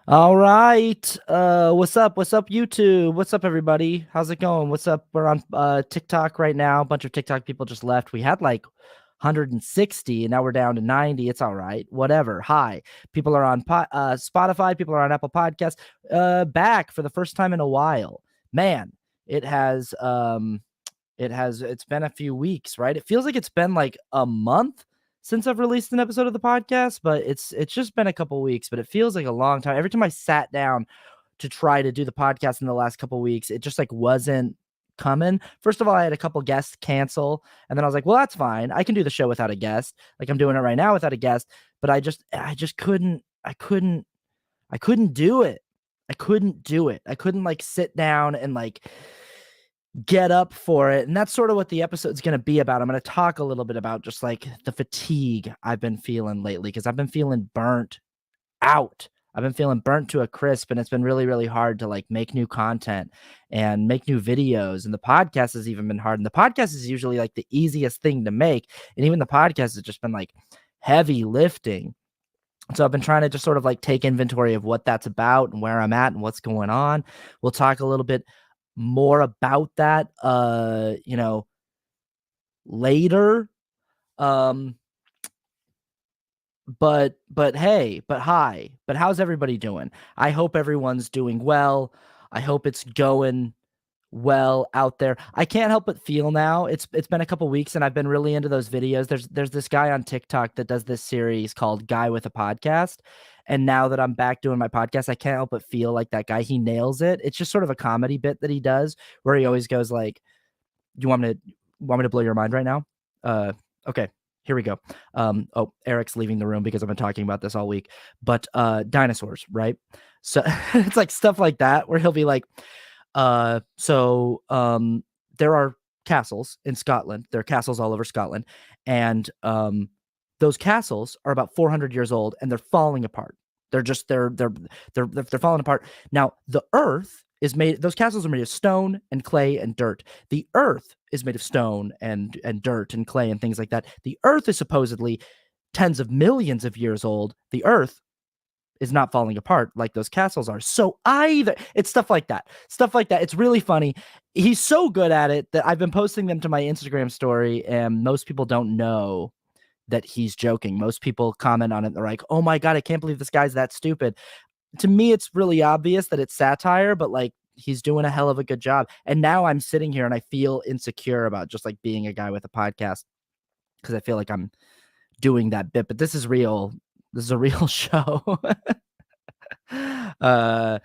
All right. What's up? What's up, YouTube? What's up, everybody? How's it going? What's up? We're on TikTok right now. A bunch of TikTok people just left. We had like 160 and now we're down to 90. It's all right. Whatever. Hi. People are on Spotify, people are on Apple Podcasts. Back for the first time in a while. Man, it has it's been a few weeks, right? It feels like it's been like a month since I've released an episode of the podcast, but it's just been a couple weeks, but it feels like a long time. Every time I sat down to try to do the podcast in the last couple weeks, it just like wasn't coming. First of all, I had a couple guests cancel, and then I was like, well, that's fine. I can do the show without a guest. Like I'm doing it right now without a guest, but I just couldn't do it. I couldn't do it. I couldn't like sit down and like get up for it. And that's sort of what the episode's going to be about. I'm going to talk a little bit about just like the fatigue I've been feeling lately because I've been feeling burnt out. I've been feeling burnt to a crisp, and it's been really, really hard to like make new content and make new videos. And the podcast has even been hard. And the podcast is usually like the easiest thing to make. And even the podcast has just been like heavy lifting. So I've been trying to just sort of like take inventory of what that's about and where I'm at and what's going on. We'll talk a little bit more about that later. Um but hey, but hi. But how's everybody doing? I hope everyone's doing well. I hope it's going well out there. I can't help but feel now. It's been a couple weeks and I've been really into those videos. There's this guy on TikTok that does this series called Guy with a Podcast. And now that I'm back doing my podcast, I can't help but feel like that guy. He nails it. It's just sort of a comedy bit that he does where he always goes like, "You want me to blow your mind right now?" Okay, here we go. Oh, Eric's leaving the room because I've been talking about this all week. But dinosaurs, right? So it's like stuff like that where he'll be like, there are castles in Scotland. There are castles all over Scotland, and those castles are about 400 years old, and they're falling apart. They're falling apart. Now, the Earth is made. Those castles are made of stone and clay and dirt. The Earth is made of stone and dirt and clay and things like that. The Earth is supposedly tens of millions of years old. The Earth is not falling apart like those castles are. So it's stuff like that. Stuff like that. It's really funny. He's so good at it that I've been posting them to my Instagram story, and most people don't know that he's joking. Most people comment on it. They're like, "Oh my God, I can't believe this guy's that stupid." To me, it's really obvious that it's satire, but like he's doing a hell of a good job. And now I'm sitting here and I feel insecure about just like being a guy with a podcast because I feel like I'm doing that bit, but this is real. This is a real show. uh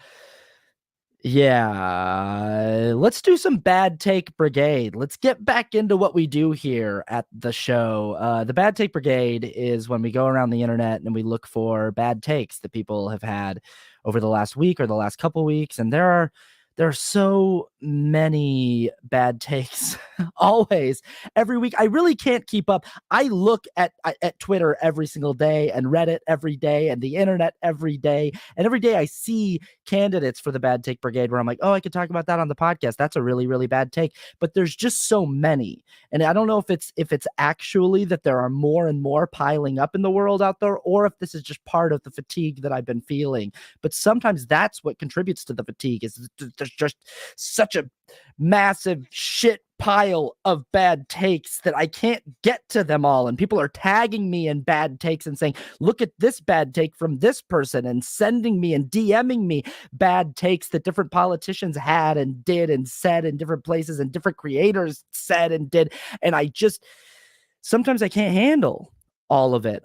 yeah, let's do some bad take brigade. Let's get back into what we do here at the show. The bad take brigade is when we go around the internet and we look for bad takes that people have had over the last week or the last couple weeks, and there are so many bad takes always every week. I really can't keep up. I look at Twitter every single day and Reddit every day and the internet every day, and every day I see candidates for the bad take brigade where I'm like, oh, I could talk about that on the podcast. That's a really, really bad take. But there's just so many. And I don't know if it's actually that there are more and more piling up in the world out there, or if this is just part of the fatigue that I've been feeling. But sometimes that's what contributes to the fatigue, is there's just such a massive shit pile of bad takes that I can't get to them all. And people are tagging me in bad takes and saying, look at this bad take from this person, and sending me and DMing me bad takes that different politicians had and did and said in different places and different creators said and did. And sometimes I can't handle all of it.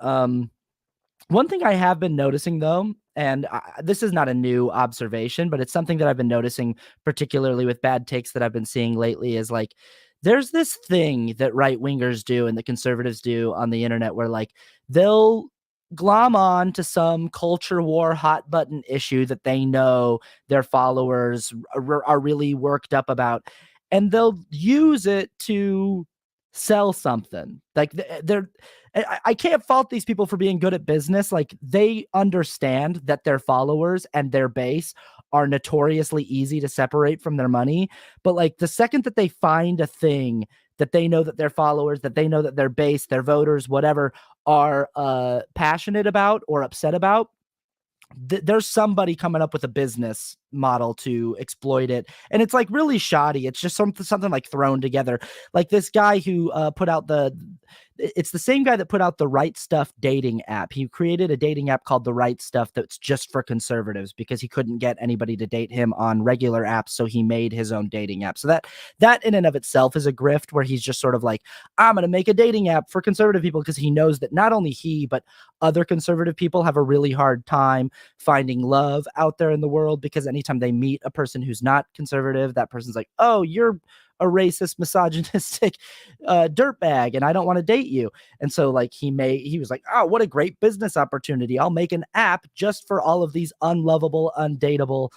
One thing I have been noticing, though, and this is not a new observation, but it's something that I've been noticing, particularly with bad takes that I've been seeing lately, is like there's this thing that right wingers do and the conservatives do on the internet where like they'll glom on to some culture war hot button issue that they know their followers are really worked up about, and they'll use it to sell something. Like I can't fault these people for being good at business. Like they understand that their followers and their base are notoriously easy to separate from their money. But like the second that they find a thing that they know that their followers, that they know that their base, their voters, whatever, are passionate about or upset about, there's somebody coming up with a business model to exploit it, and it's like really shoddy. It's just something like thrown together. Like this guy who put out it's the same guy that put out the Right Stuff dating app. He created a dating app called the Right Stuff that's just for conservatives because he couldn't get anybody to date him on regular apps, so he made his own dating app. So that in and of itself is a grift, where he's just sort of like, I'm going to make a dating app for conservative people, because he knows that not only he but other conservative people have a really hard time finding love out there in the world, because anytime they meet a person who's not conservative, that person's like, oh, you're a racist, misogynistic dirtbag, and I don't want to date you. And so like he was like, oh, what a great business opportunity. I'll make an app just for all of these unlovable, undateable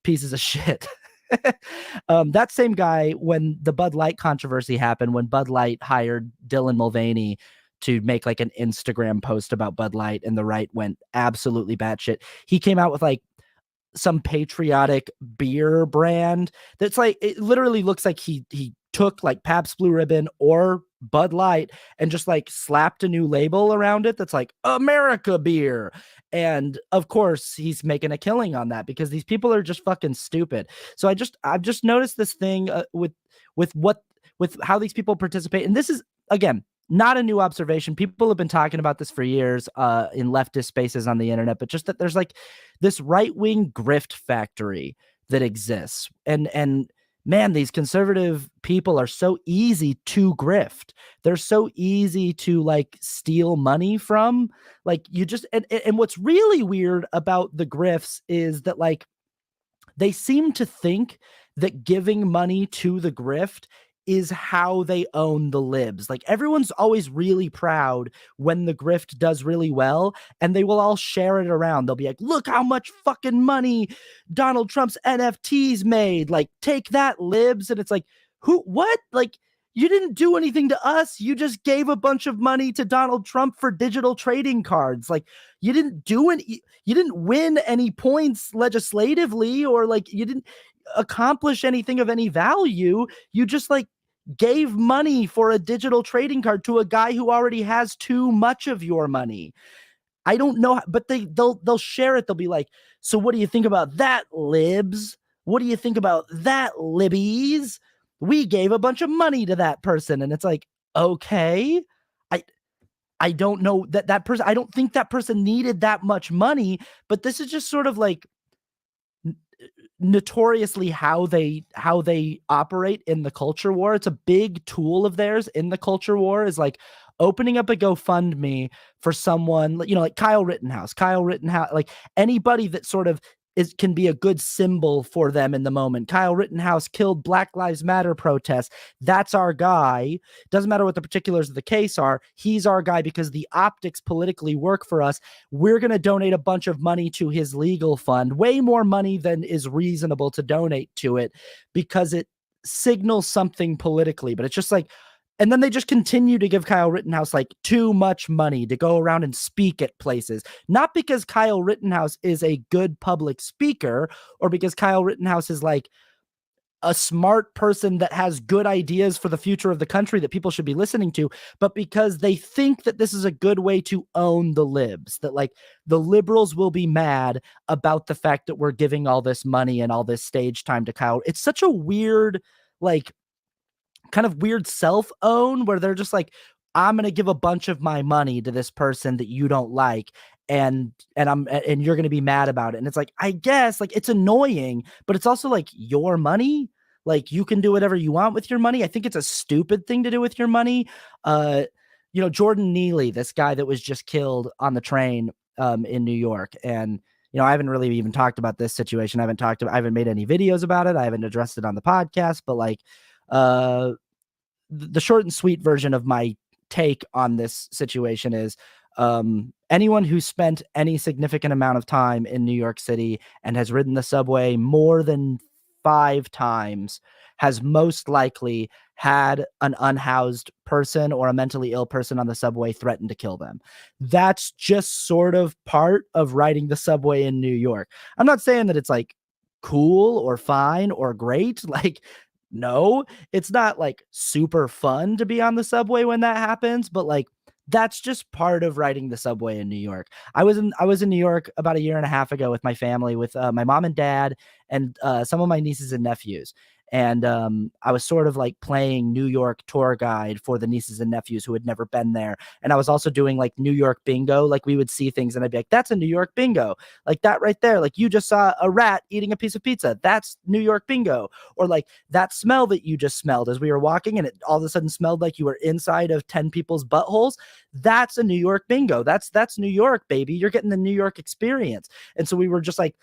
pieces of shit. That same guy, when the Bud Light controversy happened, when Bud Light hired Dylan Mulvaney to make like an Instagram post about Bud Light, and the right went absolutely batshit, he came out with like some patriotic beer brand that's like, it literally looks like he took like Pabst Blue Ribbon or Bud Light and just like slapped a new label around it that's like America beer. And of course he's making a killing on that, because these people are just fucking stupid. So I've just noticed this thing with how these people participate. And this is, again, not a new observation. People have been talking about this for years in leftist spaces on the internet, but just that there's like this right-wing grift factory that exists. And man, these conservative people are so easy to grift. They're so easy to like steal money from. Like you just, and what's really weird about the grifts is that like they seem to think that giving money to the grift is how they own the libs. Like everyone's always really proud when the grift does really well, and they will all share it around. They'll be like, look how much fucking money Donald Trump's NFTs made. Like, take that, libs. And it's like, what? Like, you didn't do anything to us. You just gave a bunch of money to Donald Trump for digital trading cards. Like, you didn't win any points legislatively, or like you didn't accomplish anything of any value. You just like gave money for a digital trading card to a guy who already has too much of your money. I don't know, but they'll share it. They'll be like, so what do you think about that, libs? What do you think about that, libbies? We gave a bunch of money to that person. And it's like, okay, I don't know that person. I don't think that person needed that much money, but this is just sort of like notoriously how they operate in the culture war. It's a big tool of theirs in the culture war, is like opening up a GoFundMe for someone, you know, like Kyle Rittenhouse, like anybody that sort of can be a good symbol for them in the moment. Kyle Rittenhouse killed Black Lives Matter protests. That's our guy. Doesn't matter what the particulars of the case are. He's our guy because the optics politically work for us. We're going to donate a bunch of money to his legal fund, way more money than is reasonable to donate to it, because it signals something politically. But it's just like, and then they just continue to give Kyle Rittenhouse like too much money to go around and speak at places. Not because Kyle Rittenhouse is a good public speaker, or because Kyle Rittenhouse is like a smart person that has good ideas for the future of the country that people should be listening to, but because they think that this is a good way to own the libs, that like the liberals will be mad about the fact that we're giving all this money and all this stage time to Kyle. It's such a weird, like, kind of weird self-own, where they're just like, I'm going to give a bunch of my money to this person that you don't like, and you're going to be mad about it. And it's like, I guess like it's annoying, but it's also like your money. Like you can do whatever you want with your money. I think it's a stupid thing to do with your money. You know, Jordan Neely, this guy that was just killed on the train in New York. And you know, I haven't really even talked about this situation. I haven't made any videos about it. I haven't addressed it on the podcast, but like the short and sweet version of my take on this situation is anyone who spent any significant amount of time in New York City and has ridden the subway more than 5 times has most likely had an unhoused person or a mentally ill person on the subway threaten to kill them. That's just sort of part of riding the subway in New York. I'm not saying that it's like cool or fine or great. Like, no, it's not like super fun to be on the subway when that happens, but like That's just part of riding the subway in New York. I was in New York about a year and a half ago with my family, with my mom and dad, and some of my nieces and nephews. And I was sort of like playing New York tour guide for the nieces and nephews who had never been there. And I was also doing like New York bingo. Like we would see things and I'd be like, that's a New York bingo. Like that right there. Like you just saw a rat eating a piece of pizza. That's New York bingo. Or like that smell that you just smelled as we were walking and it all of a sudden smelled like you were inside of 10 people's buttholes. That's a New York bingo. That's New York, baby. You're getting the New York experience. And so we were just like,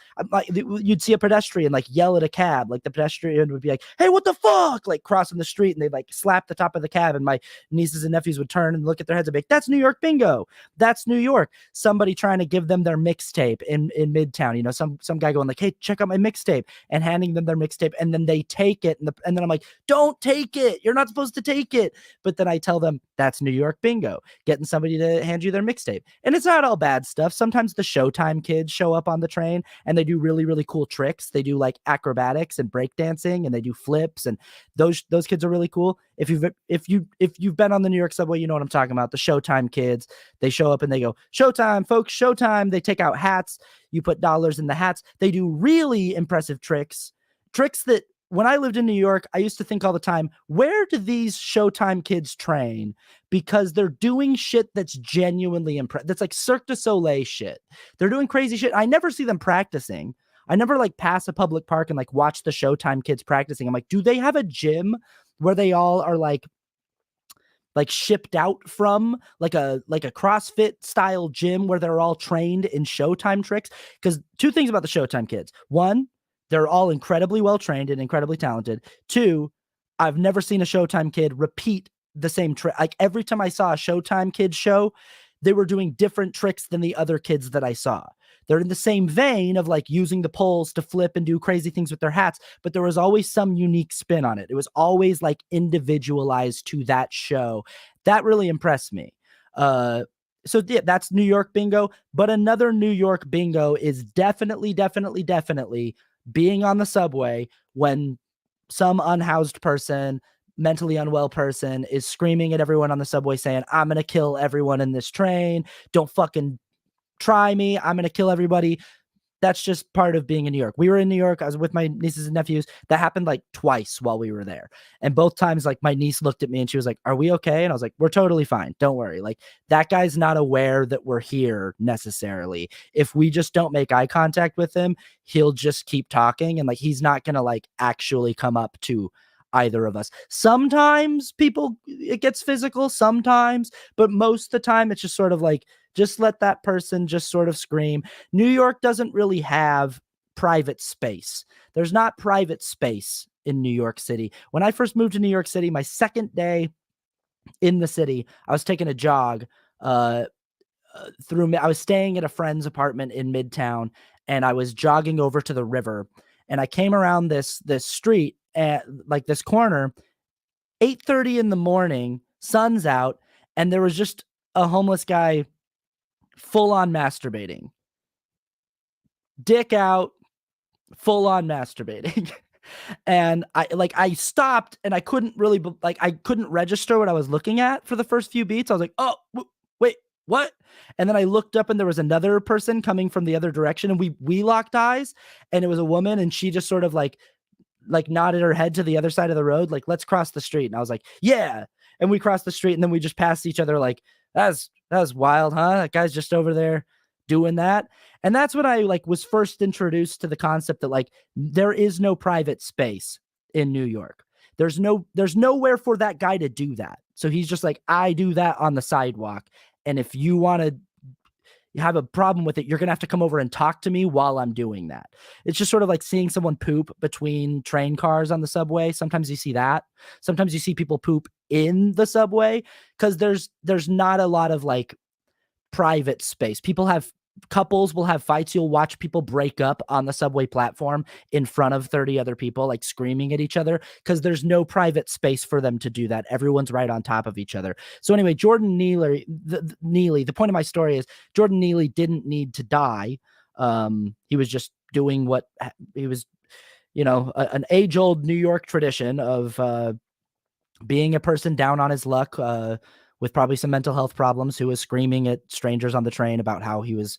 you'd see a pedestrian like yell at a cab. Like the pedestrian would be like, hey, what the fuck? Like crossing the street and they'd like slap the top of the cab. And my nieces and nephews would turn and look at their heads and be like, that's New York bingo. That's New York. Somebody trying to give them their mixtape in Midtown. You know, some guy going like, hey, check out my mixtape and handing them their mixtape. And then they take it. And then I'm like, don't take it. You're not supposed to take it. But then I tell them that's New York bingo. Getting somebody to hand you their mixtape. And it's not all bad stuff. Sometimes the Showtime kids show up on the train and they do really, really cool tricks. They do like acrobatics and breakdancing and they do flips, and those kids are really cool. If you've been on the New York subway, you know what I'm talking about. The Showtime kids, they show up and they go, Showtime, folks, Showtime. They take out hats. You put dollars in the hats. They do really impressive tricks that when I lived in New York, I used to think all the time, where do these Showtime kids train? Because they're doing shit that's genuinely impressive. That's like Cirque du Soleil shit. They're doing crazy shit. I never see them practicing. I never like pass a public park and like watch the Showtime kids practicing. I'm like, do they have a gym where they all are like shipped out from, like a CrossFit style gym where they're all trained in Showtime tricks? Because two things about the Showtime kids. One, they're all incredibly well trained and incredibly talented. Two, I've never seen a Showtime kid repeat the same trick. Like every time I saw a Showtime kid show, they were doing different tricks than the other kids that I saw. They're in the same vein of like using the poles to flip and do crazy things with their hats, but there was always some unique spin on it. It was always like individualized to that show. That really impressed me. So yeah, that's New York bingo. But another New York bingo is definitely being on the subway when some unhoused person, mentally unwell person is screaming at everyone on the subway saying, I'm going to kill everyone in this train. Don't fucking try me. I'm going to kill everybody. That's just part of being in New York. We were in New York. I was with my nieces and nephews. That happened like twice while we were there. And both times, like my niece looked at me and she was like, are we okay? And I was like, we're totally fine. Don't worry. Like that guy's not aware that we're here necessarily. If we just don't make eye contact with him, he'll just keep talking. And like, he's not going to like actually come up to either of us. Sometimes it gets physical sometimes, but most of the time it's just sort of like, just let that person just sort of scream. New York doesn't really have private space. There's not private space in New York City. When I first moved to New York City, my second day in the city, I was taking a jog I was staying at a friend's apartment in Midtown, and I was jogging over to the river, and I came around this street at like this corner, 8:30 in the morning, sun's out, and there was just a homeless guy full on masturbating, dick out, full on masturbating. And I stopped and I couldn't really I couldn't register what I was looking at for the first few beats. I was like, oh, wait, what? And then I looked up and there was another person coming from the other direction, and we locked eyes, and it was a woman, and she just sort of like nodded her head to the other side of the road, like, let's cross the street. And I was like, yeah. And we crossed the street, and then we just passed each other like, that's wild, huh? That guy's just over there doing that. And that's when I like was first introduced to the concept that like there is no private space in New York. There's nowhere for that guy to do that. So he's just like, I do that on the sidewalk. And if you want to have a problem with it, you're going to have to come over and talk to me while I'm doing that. It's just sort of like seeing someone poop between train cars on the subway. Sometimes you see that. Sometimes you see people poop in the subway because there's not a lot of like private space. Couples will have fights. You'll watch people break up on the subway platform in front of 30 other people, like screaming at each other, because there's no private space for them to do that. Everyone's right on top of each other. So anyway, Jordan Neely, the point of my story is Jordan Neely didn't need to die. He was just doing what he was, an age-old New York tradition of being a person down on his luck, with probably some mental health problems who was screaming at strangers on the train about how he was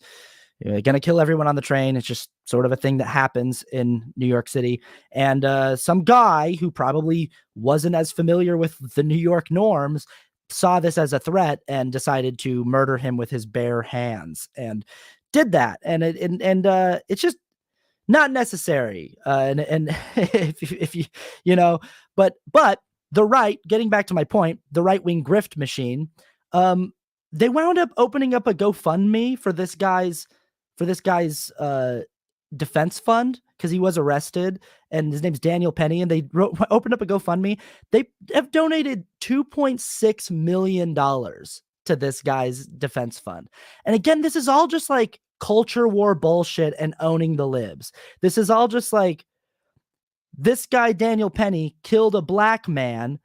going to kill everyone on the train. It's just sort of a thing that happens in New York City. And some guy who probably wasn't as familiar with the New York norms saw this as a threat and decided to murder him with his bare hands and did that. And it's just not necessary. And if you, you know, but the right, getting back to my point, the right-wing grift machine, they wound up opening up a GoFundMe for this guy's defense fund because he was arrested, and his name's Daniel Penny, and they opened up a GoFundMe. They have donated $2.6 million to this guy's defense fund. And again, this is all just like culture war bullshit and owning the libs. This is all just like, this guy, Daniel Penny, killed a black man.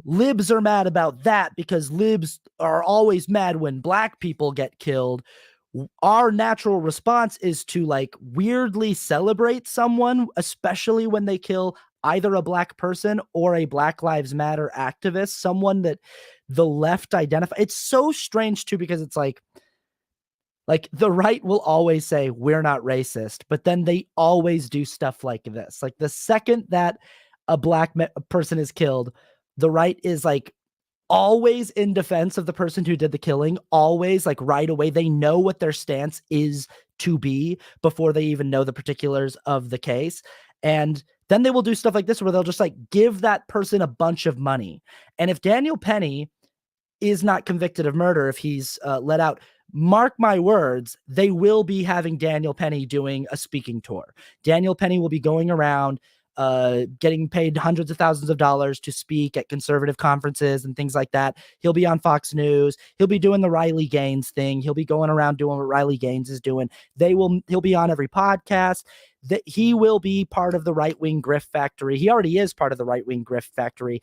Libs are mad about that because libs are always mad when black people get killed. Our natural response is to like weirdly celebrate someone, especially when they kill either a black person or a Black Lives Matter activist, someone that the left identify. It's so strange too, because it's like the right will always say we're not racist, but then they always do stuff like this. Like the second that a black person is killed, the right is like always in defense of the person who did the killing, always, like right away. They know what their stance is to be before they even know the particulars of the case. And then they will do stuff like this where they'll just like give that person a bunch of money. And if Daniel Penny is not convicted of murder, if he's let out, mark my words, they will be having Daniel Penny doing a speaking tour. Daniel Penny will be going around getting paid hundreds of thousands of dollars to speak at conservative conferences and things like that. He'll be on Fox News. He'll be doing the Riley Gaines thing. He'll be going around doing what Riley Gaines is doing. He'll be on every podcast. That he will be part of the right-wing grift factory. He already is part of the right-wing grift factory.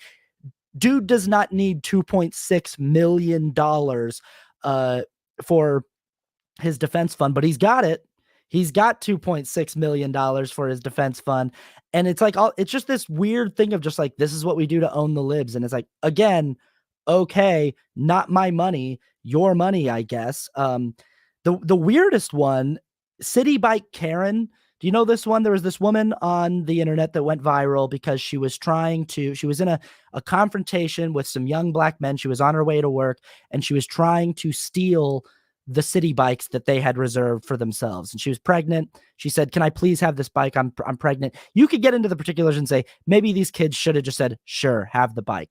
Dude does not need $2.6 million for his defense fund, but he's got it. He's got $2.6 million for his defense fund. And it's like, it's just this weird thing of just like, this is what we do to own the libs. And it's like, again, okay, not my money, your money, I guess. The weirdest one, City Bike Karen. Do you know this one? There was this woman on the internet that went viral because she was in a confrontation with some young black men. She was on her way to work and she was trying to steal the city bikes that they had reserved for themselves. And she was pregnant. She said, "Can I please have this bike? I'm pregnant." You could get into the particulars and say, maybe these kids should have just said, "Sure, have the bike."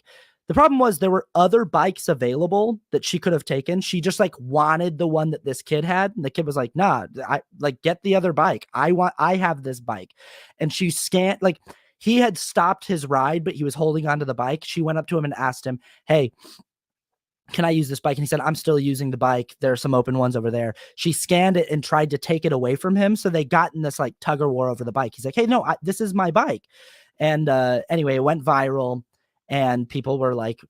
The problem was there were other bikes available that she could have taken. She just like wanted the one that this kid had. And the kid was like, "Nah, I like get the other bike. I have this bike." And she scanned, like he had stopped his ride, but he was holding onto the bike. She went up to him and asked him, "Hey, can I use this bike?" And he said, "I'm still using the bike. There are some open ones over there." She scanned it and tried to take it away from him. So they got in this like tug of war over the bike. He's like, "Hey, no, this is my bike." And anyway, it went viral. And people were like,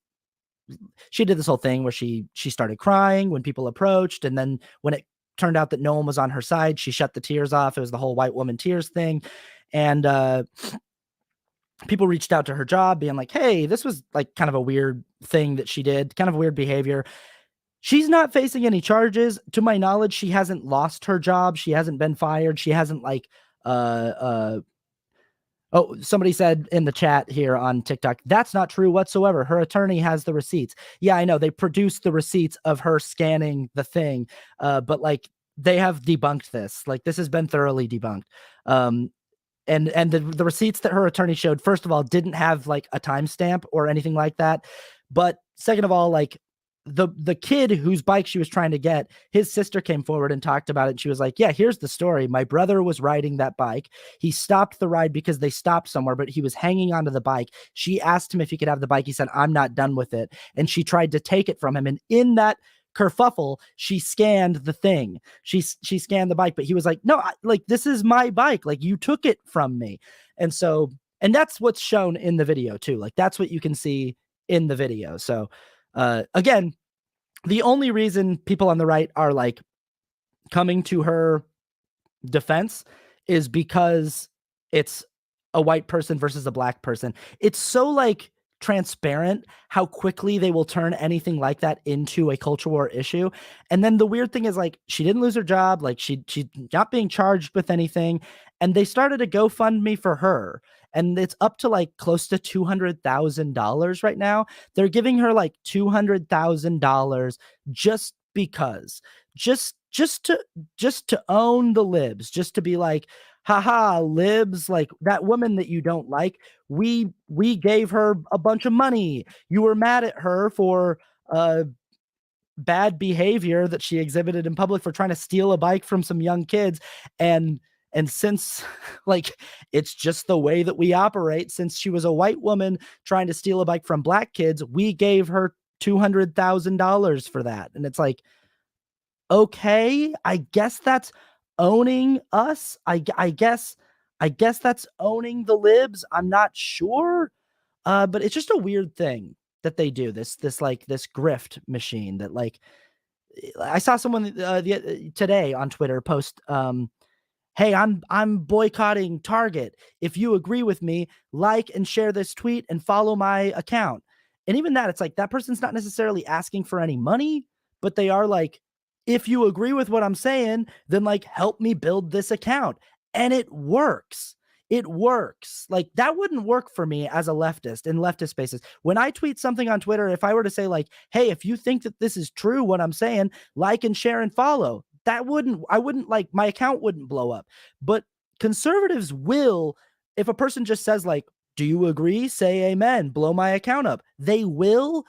she did this whole thing where she started crying when people approached. And then when it turned out that no one was on her side, she shut the tears off. It was the whole white woman tears thing. And people reached out to her job being like, "Hey, this was like kind of a weird thing that she did, kind of weird behavior." She's not facing any charges. To my knowledge, she hasn't lost her job. She hasn't been fired. She hasn't like, oh, somebody said in the chat here on TikTok, "That's not true whatsoever. Her attorney has the receipts." Yeah, I know. They produced the receipts of her scanning the thing. But like they have debunked this. Like this has been thoroughly debunked. And the receipts that her attorney showed, first of all, didn't have like a timestamp or anything like that. But second of all, like the kid whose bike she was trying to get, his sister came forward and talked about it. And she was like, "Yeah, here's the story. My brother was riding that bike. He stopped the ride because they stopped somewhere, but he was hanging onto the bike. She asked him if he could have the bike. He said, 'I'm not done with it.' And she tried to take it from him. And in that kerfuffle, she scanned the thing. She scanned the bike, but he was like, 'No, like this is my bike. Like you took it from me.'" And so, and that's what's shown in the video too. Like that's what you can see in the video. So again, the only reason people on the right are like coming to her defense is because it's a white person versus a black person. It's so like transparent how quickly they will turn anything like that into a culture war issue. And then the weird thing is, like, she didn't lose her job, like she's not being charged with anything, and they started a GoFundMe for her, and it's up to like close to $200,000 right now. They're giving her like $200,000 just because, just to own the libs, just to be like, haha, libs, like that woman that you don't like, we gave her a bunch of money. You were mad at her for bad behavior that she exhibited in public, for trying to steal a bike from some young kids. And since like it's just the way that we operate, since she was a white woman trying to steal a bike from black kids, we gave her $200,000 for that. And it's like, okay, I guess that's owning us. I guess that's owning the libs. I'm not sure. But it's just a weird thing that they do, this grift machine that, like, I saw someone today on Twitter post, hey, I'm boycotting Target. If you agree with me, like and share this tweet and follow my account. And even that, it's like that person's not necessarily asking for any money, but they are like, if you agree with what I'm saying, then like help me build this account. And it works. It works. Like, that wouldn't work for me as a leftist in leftist spaces. When I tweet something on Twitter, if I were to say like, hey, if you think that this is true, what I'm saying, like and share and follow, I wouldn't like, my account wouldn't blow up. But conservatives will, if a person just says like, do you agree? Say amen, blow my account up. They will,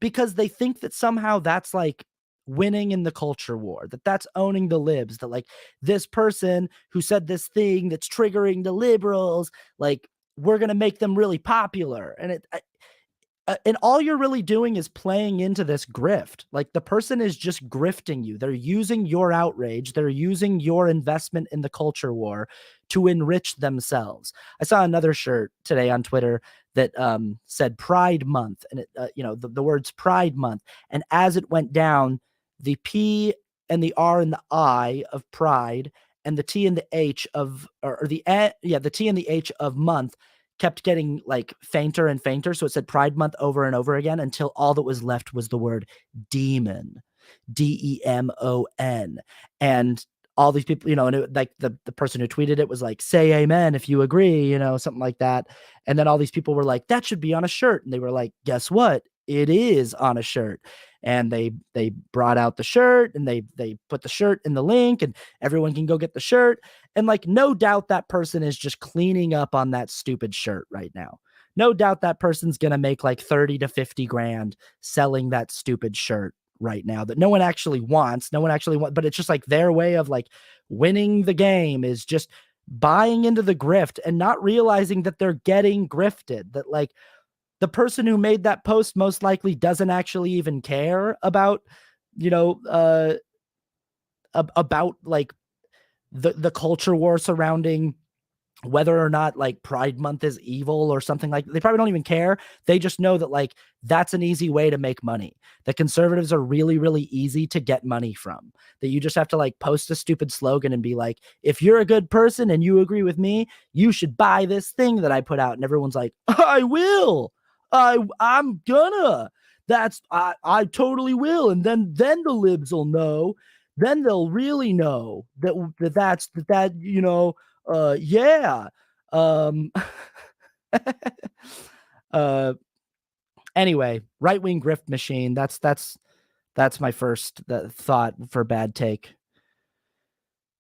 because they think that somehow that's like winning in the culture war, that that's owning the libs, that like this person who said this thing that's triggering the liberals, like we're going to make them really popular. And and all you're really doing is playing into this grift. Like, the person is just grifting you. They're using your outrage. They're using your investment in the culture war to enrich themselves. I saw another shirt today on Twitter that said Pride Month, and it, the words Pride Month. And as it went down, the P and the R and the I of pride and the T and the H of, the T and the H of month kept getting like fainter and fainter. So it said Pride Month over and over again until all that was left was the word demon, DEMON. And all these people, and it, like the person who tweeted it was like, say amen if you agree, something like that. And then all these people were like, that should be on a shirt. And they were like, guess what? It is on a shirt. And they brought out the shirt, and they put the shirt in the link, and everyone can go get the shirt. And like, no doubt that person is just cleaning up on that stupid shirt right now. No doubt that person's going to make like 30 to 50 grand selling that stupid shirt right now that no one actually wants. But it's just like their way of like winning the game is just buying into the grift and not realizing that they're getting grifted, that like the person who made that post most likely doesn't actually even care about, about like the culture war surrounding whether or not like Pride Month is evil or something. Like, they probably don't even care. They just know that like that's an easy way to make money. The conservatives are really, really easy to get money from. That you just have to like post a stupid slogan and be like, if you're a good person and you agree with me, you should buy this thing that I put out. And everyone's like, I will. I'm gonna. I totally will. And then the libs will know. Then they'll really know that's yeah. Anyway, right-wing grift machine. That's my first thought for bad take.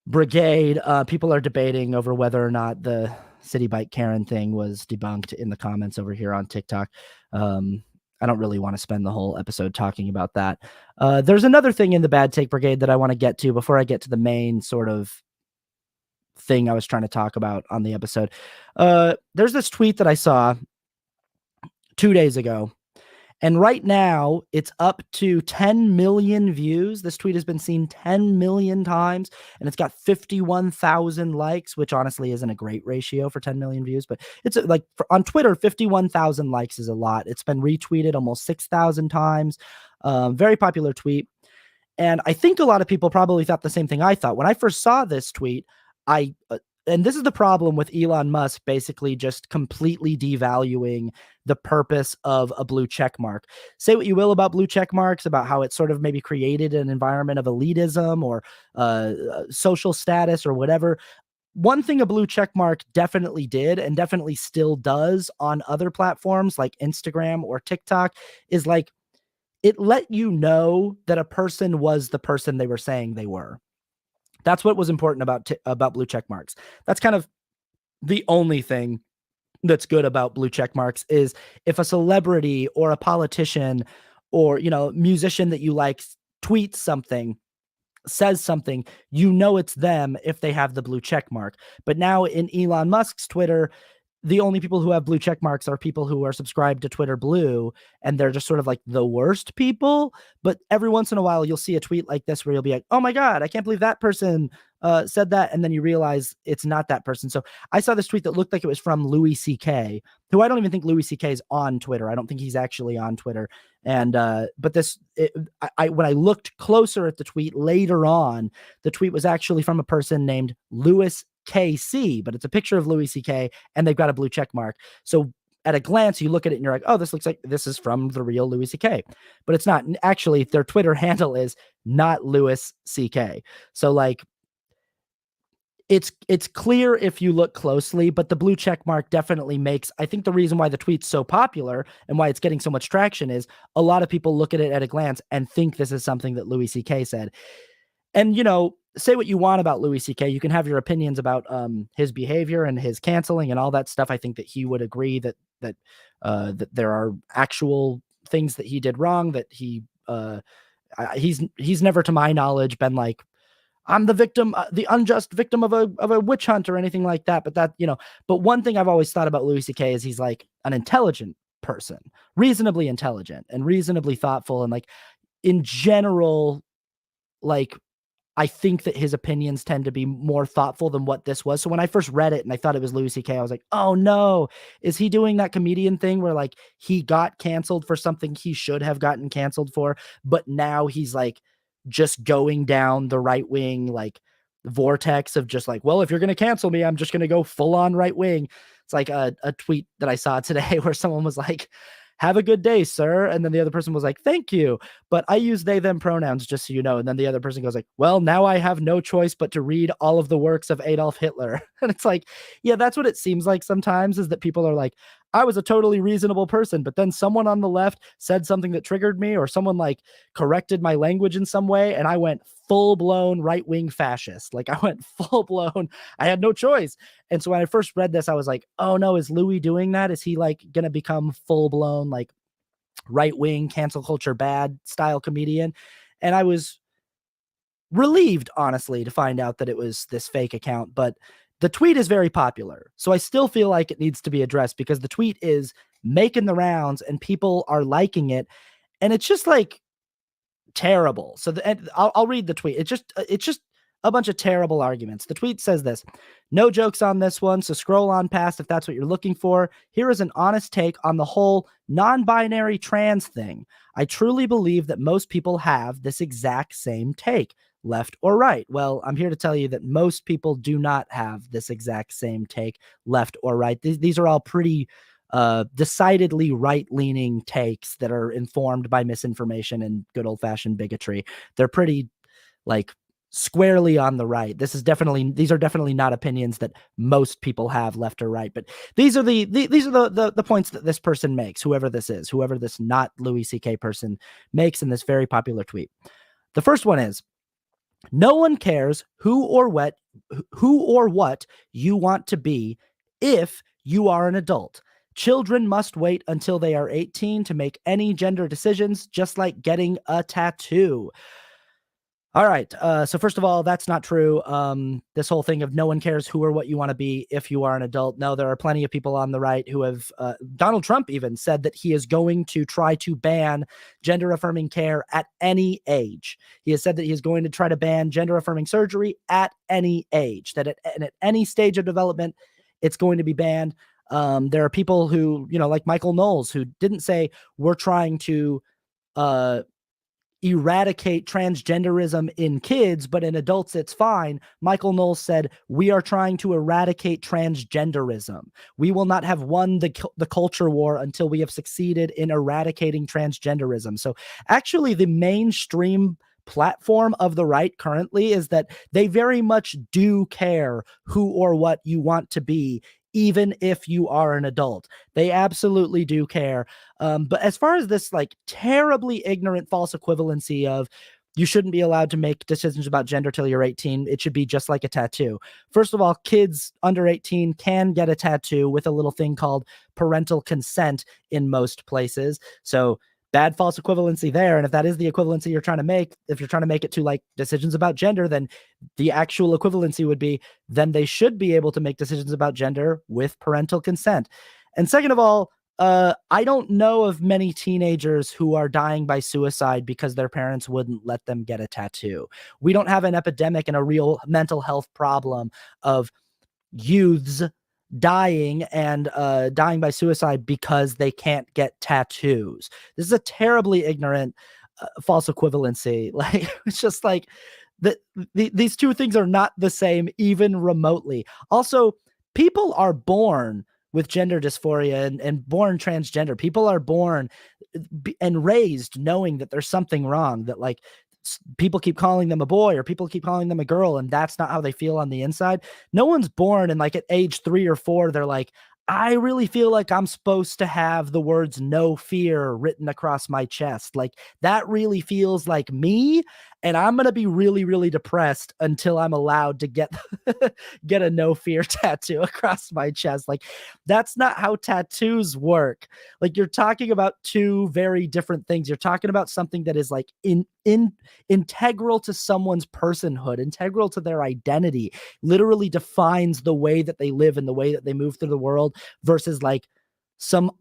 Brigade. People are debating over whether or not the City Bike Karen thing was debunked in the comments over here on TikTok. I don't really want to spend the whole episode talking about that. There's another thing in the bad take brigade that I want to get to before I get to the main sort of thing I was trying to talk about on the episode. There's this tweet that I saw 2 days ago, and right now it's up to 10 million views. This tweet has been seen 10 million times, and it's got 51,000 likes, which honestly isn't a great ratio for 10 million views, but it's like on Twitter, 51,000 likes is a lot. It's been retweeted almost 6,000 times. Very popular tweet. And I think a lot of people probably thought the same thing I thought. When I first saw this tweet, I and this is the problem with Elon Musk basically just completely devaluing the purpose of a blue check mark. Say what you will about blue check marks, about how it sort of maybe created an environment of elitism or social status or whatever. One thing a blue check mark definitely did and definitely still does on other platforms like Instagram or TikTok is like it let you know that a person was the person they were saying they were. That's what was important about blue check marks. That's kind of the only thing that's good about blue check marks is if a celebrity or a politician or, musician that you like tweets something, says something, you know it's them if they have the blue check mark. But now in Elon Musk's Twitter, the only people who have blue check marks are people who are subscribed to Twitter Blue, and they're just sort of like the worst people. But every once in a while, you'll see a tweet like this where you'll be like, "Oh my god, I can't believe that person said that," and then you realize it's not that person. So I saw this tweet that looked like it was from Louis C.K., who I don't even think Louis C.K. is on Twitter. I don't think he's actually on Twitter. And but when I looked closer at the tweet later on, the tweet was actually from a person named Louis KC, but it's a picture of Louis C.K. and they've got a blue check mark. So at a glance, you look at it and you're like, oh, this looks like this is from the real Louis C.K. But it's not. Actually, their Twitter handle is not Louis C.K. So like, it's clear if you look closely, but the blue check mark definitely makes, I think the reason why the tweet's so popular and why it's getting so much traction is a lot of people look at it at a glance and think this is something that Louis C.K. said. And, say what you want about Louis C.K. You can have your opinions about his behavior and his canceling and all that stuff. I think that he would agree that there are actual things that he did wrong, that he's never, to my knowledge, been like, I'm the victim, the unjust victim of a witch hunt or anything like that. But one thing I've always thought about Louis C.K. is he's like an intelligent person, reasonably intelligent and reasonably thoughtful. And like in general, like I think that his opinions tend to be more thoughtful than what this was. So when I first read it and I thought it was Louis C.K., I was like, oh no, is he doing that comedian thing where like he got canceled for something he should have gotten canceled for, but now he's like just going down the right wing, like vortex of just like, well, if you're going to cancel me, I'm just going to go full on right wing. It's like a tweet that I saw today where someone was like, have a good day, sir. And then the other person was like, thank you. But I use they, them pronouns, just so you know. And then the other person goes like, well, now I have no choice but to read all of the works of Adolf Hitler. And it's like, yeah, that's what it seems like sometimes, is that people are like, I was a totally reasonable person, but then someone on the left said something that triggered me, or someone like corrected my language in some way, and I went full-blown right-wing fascist. Like I went full-blown, I had no choice. And so when I first read this, I was like, oh no, is Louis doing that? Is he like gonna become full-blown like right-wing cancel culture bad style comedian? And I was relieved, honestly, to find out that it was this fake account. But the tweet is very popular, so I still feel like it needs to be addressed because the tweet is making the rounds and people are liking it, and it's just like terrible. So I'll read the tweet. It's just a bunch of terrible arguments. The tweet says this: no jokes on this one, so scroll on past if that's what you're looking for. Here is an honest take on the whole non-binary trans thing. I truly believe that most people have this exact same take, left or right. Well, I'm here to tell you that most people do not have this exact same take, left or right. These are all pretty decidedly right-leaning takes that are informed by misinformation and good old-fashioned bigotry. They're pretty like squarely on the right. These are definitely not opinions that most people have, left or right. But these are the points that this person makes, whoever this not Louis C.K. person makes in this very popular tweet. The first one is, no one cares who or what you want to be if you are an adult. Children must wait until they are 18 to make any gender decisions, just like getting a tattoo. All right. So first of all, that's not true. This whole thing of no one cares who or what you want to be if you are an adult. No, there are plenty of people on the right who have, Donald Trump even said that he is going to try to ban gender affirming care at any age. He has said that he is going to try to ban gender affirming surgery at any age, that at any stage of development, it's going to be banned. There are people who, like Michael Knowles, who didn't say we're trying to, eradicate transgenderism in kids, but in adults it's fine. Michael Knowles said, we are trying to eradicate transgenderism. We will not have won the culture war until we have succeeded in eradicating transgenderism. So actually the mainstream platform of the right currently is that they very much do care who or what you want to be, even if you are an adult. They absolutely do care. But as far as this like terribly ignorant false equivalency of you shouldn't be allowed to make decisions about gender till you're 18, it should be just like a tattoo. First of all, kids under 18 can get a tattoo with a little thing called parental consent in most places. So bad false equivalency there. And if that is the equivalency you're trying to make, if you're trying to make it to like decisions about gender, then the actual equivalency would be then they should be able to make decisions about gender with parental consent. And second of all, I don't know of many teenagers who are dying by suicide because their parents wouldn't let them get a tattoo. We don't have an epidemic and a real mental health problem of youths dying and dying by suicide because they can't get tattoos. This is a terribly ignorant false equivalency. Like it's just like these two things are not the same even remotely. Also, people are born with gender dysphoria and born transgender. People are born and raised knowing that there's something wrong, that like people keep calling them a boy or people keep calling them a girl, and that's not how they feel on the inside. No one's born and like at age 3 or 4, they're like, I really feel like I'm supposed to have the words no fear written across my chest. Like that really feels like me. And I'm going to be really, really depressed until I'm allowed to get, get a no fear tattoo across my chest. Like that's not how tattoos work. Like you're talking about two very different things. You're talking about something that is like integral to someone's personhood, integral to their identity, literally defines the way that they live and the way that they move through the world, versus like some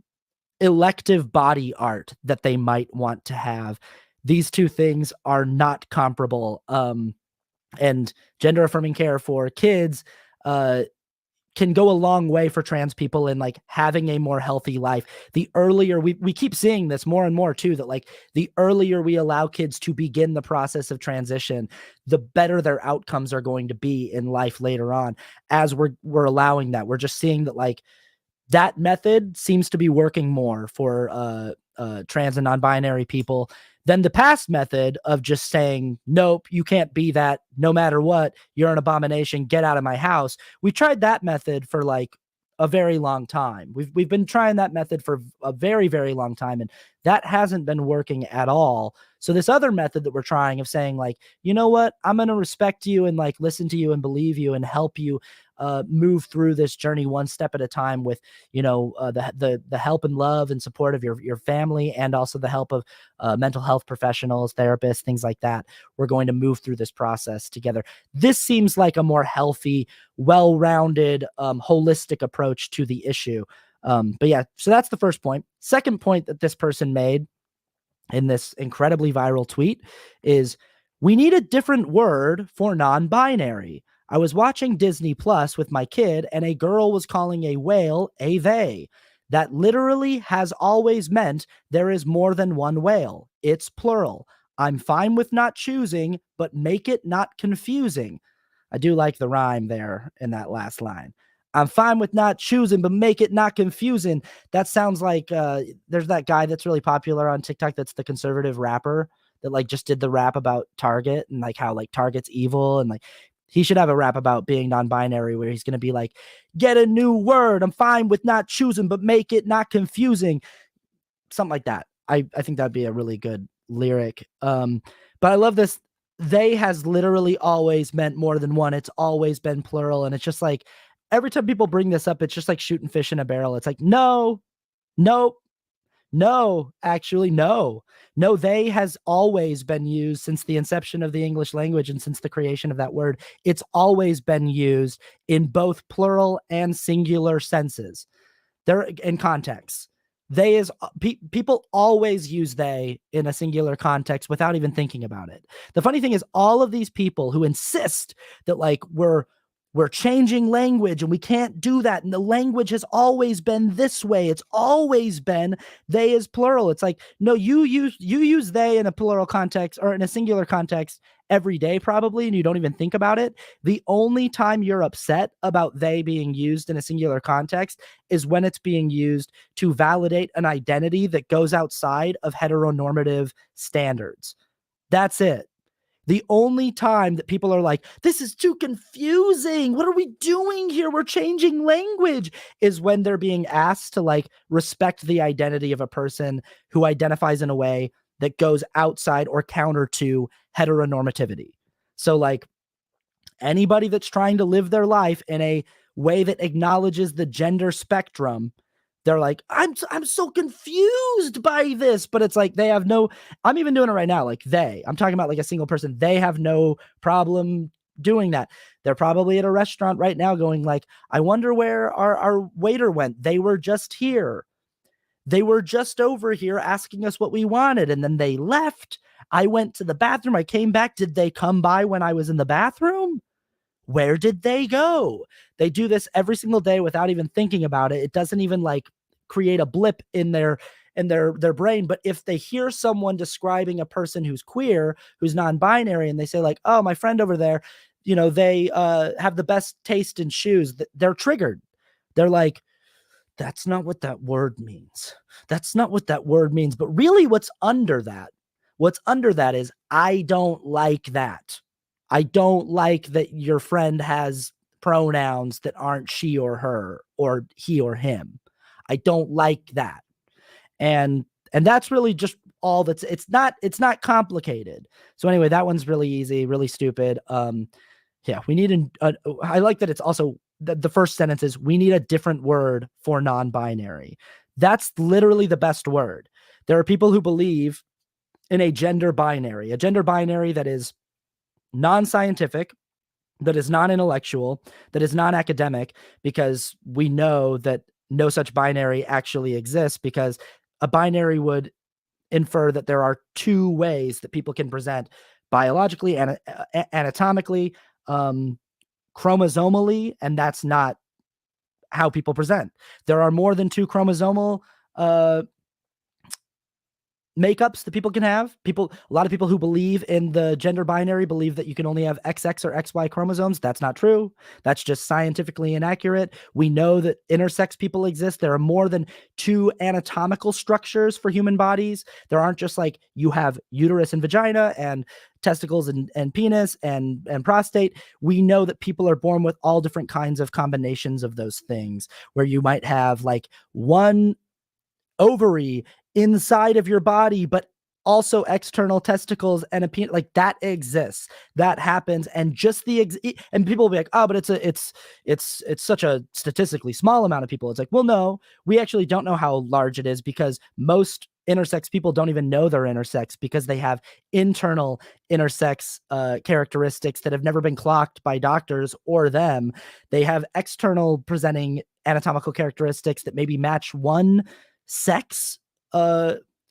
elective body art that they might want to have. These two things are not comparable. And gender affirming care for kids can go a long way for trans people in like having a more healthy life. The earlier we keep seeing this more and more too, that like the earlier we allow kids to begin the process of transition, the better their outcomes are going to be in life later on. As we're allowing that, we're just seeing that like that method seems to be working more for trans and non-binary people than the past method of just saying, nope, you can't be that no matter what. You're an abomination. Get out of my house. We tried that method for like a very long time. We've been trying that method for a very, very long time, and that hasn't been working at all. So this other method that we're trying of saying like, you know what, I'm going to respect you and like listen to you and believe you and help you move through this journey one step at a time with, you know, the help and love and support of your family, and also the help of mental health professionals, therapists, things like that. We're going to move through this process together. This seems like a more healthy, well-rounded, holistic approach to the issue. But yeah, so that's the first point. Second point that this person made in this incredibly viral tweet is we need a different word for non-binary. I was watching Disney Plus with my kid and a girl was calling a whale a they. That literally has always meant there is more than one whale. It's plural. I'm fine with not choosing, but make it not confusing. I do like the rhyme there in that last line. I'm fine with not choosing, but make it not confusing. That sounds like there's that guy that's really popular on TikTok that's the conservative rapper that like just did the rap about Target and like how like Target's evil, and like he should have a rap about being non-binary where he's going to be like, get a new word. I'm fine with not choosing, but make it not confusing. Something like that. I think that'd be a really good lyric. But I love this. They has literally always meant more than one. It's always been plural. And it's just like, every time people bring this up, it's just like shooting fish in a barrel. It's like, no, nope. No, actually, no. No, they has always been used since the inception of the English language and since the creation of that word. It's always been used in both plural and singular senses. They're in context. They is people always use they in a singular context without even thinking about it. The funny thing is all of these people who insist that like we're we're changing language and we can't do that. And the language has always been this way. It's always been they is plural. It's like, no, you use they in a plural context or in a singular context every day, probably, and you don't even think about it. The only time you're upset about they being used in a singular context is when it's being used to validate an identity that goes outside of heteronormative standards. That's it. The only time that people are like, this is too confusing. What are we doing here? We're changing language, is when they're being asked to like respect the identity of a person who identifies in a way that goes outside or counter to heteronormativity. So like anybody that's trying to live their life in a way that acknowledges the gender spectrum, they're like, I'm so confused by this, but it's like they have no, I'm even doing it right now. Like I'm talking about like a single person. They have no problem doing that. They're probably at a restaurant right now going like, I wonder where our waiter went. They were just here. They were just over here asking us what we wanted. And then they left. I went to the bathroom. I came back. Did they come by when I was in the bathroom? Where did they go? They do this every single day without even thinking about it. It doesn't even like create a blip in their brain. But if they hear someone describing a person who's queer, who's non-binary, and they say like, oh, my friend over there, they have the best taste in shoes, they're triggered. They're like, that's not what that word means. That's not what that word means. But really what's under that is, I don't like that. I don't like that your friend has pronouns that aren't she or her or he or him. I don't like that. And that's really just all that's, it's not complicated. So anyway, that one's really easy, really stupid. Yeah, we need I like that it's also the first sentence is, we need a different word for non-binary. That's literally the best word. There are people who believe in a gender binary that is non-scientific, that is non-intellectual, that is non-academic, because we know that no such binary actually exists, because a binary would infer that there are two ways that people can present biologically and anatomically, chromosomally, and that's not how people present. There are more than two chromosomal makeups that people can have. A lot of people who believe in the gender binary believe that you can only have XX or XY chromosomes. That's not true. That's just scientifically inaccurate. We know that intersex people exist. There are more than two anatomical structures for human bodies. There aren't just like you have uterus and vagina and testicles and penis and prostate. We know that people are born with all different kinds of combinations of those things, where you might have like one ovary inside of your body, but also external testicles and a penis. Like that exists, that happens. And just and people will be like, oh, but it's such a statistically small amount of people. It's like, well, no, we actually don't know how large it is, because most intersex people don't even know they're intersex, because they have internal intersex characteristics that have never been clocked by doctors or them. They have external presenting anatomical characteristics that maybe match one sex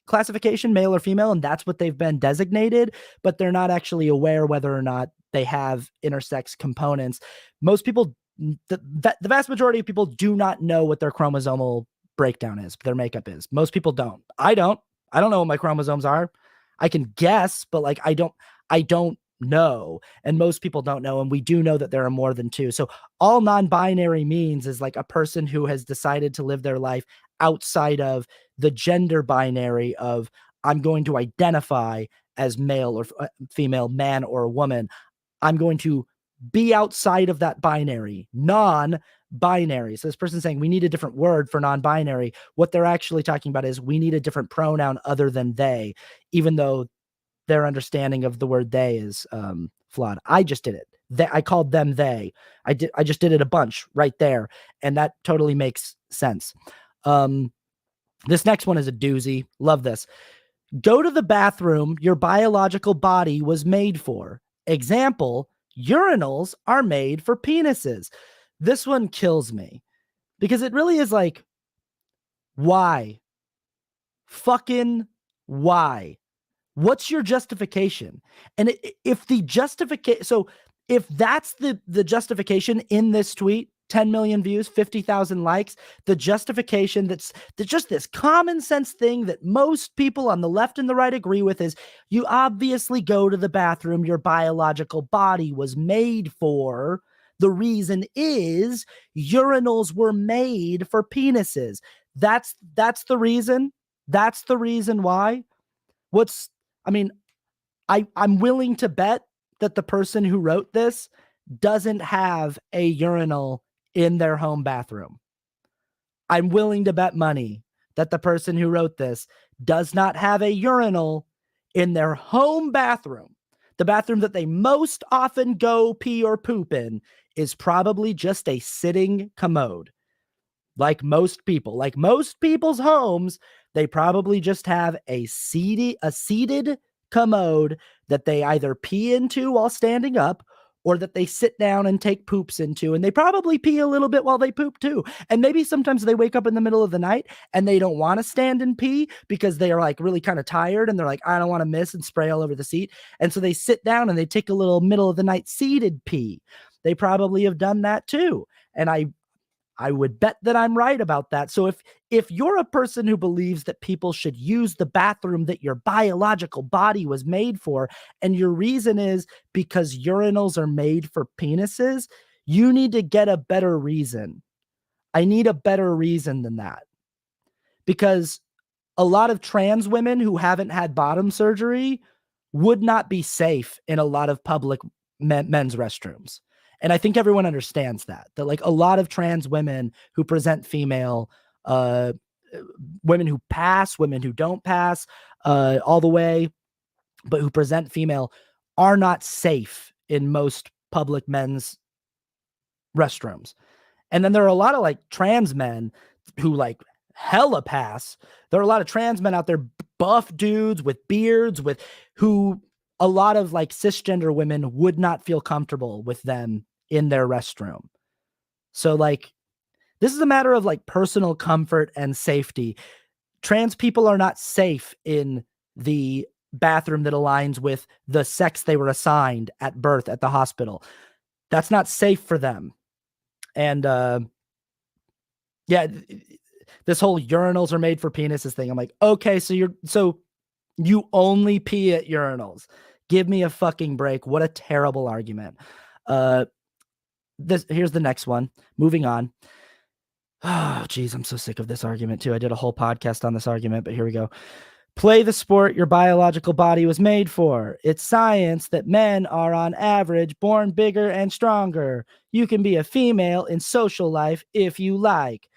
classification, male or female, and that's what they've been designated, but they're not actually aware whether or not they have intersex components. Most people, the vast majority of people, do not know what their chromosomal breakdown is, their makeup is. Most people don't. I don't know what my chromosomes are. I can guess, but like I don't know, and most people don't know, and we do know that there are more than two. So all non-binary means is like a person who has decided to live their life outside of the gender binary of, I'm going to identify as male or female, man or woman. I'm going to be outside of that binary, non-binary. So this person's saying we need a different word for non-binary. What they're actually talking about is we need a different pronoun other than they, even though their understanding of the word they is flawed. I just did it. I called them they. I just did it a bunch right there, and that totally makes sense. This next one is a doozy. Love this. Go to the bathroom your biological body was made for. Example, urinals are made for penises. This one kills me, because it really is like, why? Fucking why? What's your justification? And if the justification, so if that's the justification in this tweet, 10 million views, 50,000 likes, the justification that's just this common sense thing that most people on the left and the right agree with is you obviously go to the bathroom your biological body was made for. The reason is urinals were made for penises. That's the reason. That's the reason why. I'm willing to bet that the person who wrote this doesn't have a urinal in their home bathroom. I'm willing to bet money that the person who wrote this does not have a urinal in their home bathroom. The bathroom that they most often go pee or poop in is probably just a sitting commode. Like most people's homes, they probably just have a seated commode that they either pee into while standing up or that they sit down and take poops into. And they probably pee a little bit while they poop too. And maybe sometimes they wake up in the middle of the night and they don't want to stand and pee because they are like really kind of tired and they're like, I don't want to miss and spray all over the seat. And so they sit down and they take a little middle of the night seated pee. They probably have done that too. And I would bet that I'm right about that. So if you're a person who believes that people should use the bathroom that your biological body was made for, and your reason is because urinals are made for penises, you need to get a better reason. I need a better reason than that. Because a lot of trans women who haven't had bottom surgery would not be safe in a lot of public men's restrooms. And I think everyone understands that like a lot of trans women who present female, women who pass, women who don't pass all the way, but who present female are not safe in most public men's restrooms. And then there are a lot of like trans men who like hella pass. There are a lot of trans men out there, buff dudes with beards who a lot of like cisgender women would not feel comfortable with them in their restroom. So like, this is a matter of like personal comfort and safety. Trans people are not safe in the bathroom that aligns with the sex they were assigned at birth at the hospital. That's not safe for them. And yeah, this whole urinals are made for penises thing. I'm like, okay, so you only pee at urinals. Give me a fucking break. What a terrible argument. Here's the next one. Moving on. Oh, geez, I'm so sick of this argument too. I did a whole podcast on this argument, but here we go. Play the sport your biological body was made for. It's science that men are on average born bigger and stronger. You can be a female in social life if you like.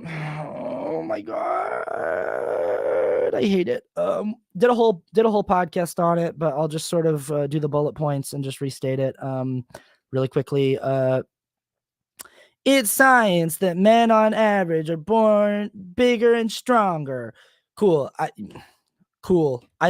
Oh my God. I hate it. Did a whole podcast on it, but I'll just sort of do the bullet points and just restate it really quickly. It's science that men on average are born bigger and stronger. Cool. I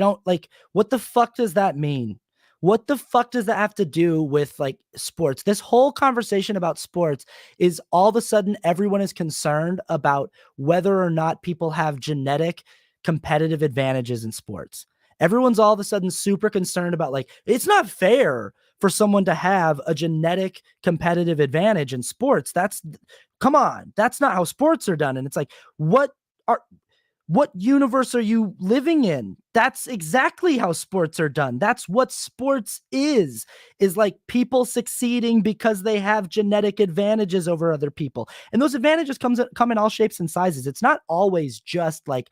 don't like, what the fuck does that mean? What the fuck does that have to do with like sports? This whole conversation about sports is all of a sudden everyone is concerned about whether or not people have genetic competitive advantages in sports. Everyone's all of a sudden super concerned about like, it's not fair for someone to have a genetic competitive advantage in sports. Come on, that's not how sports are done. And it's like, what universe are you living in? That's exactly how sports are done. That's what sports is like people succeeding because they have genetic advantages over other people. And those advantages come in all shapes and sizes. It's not always just like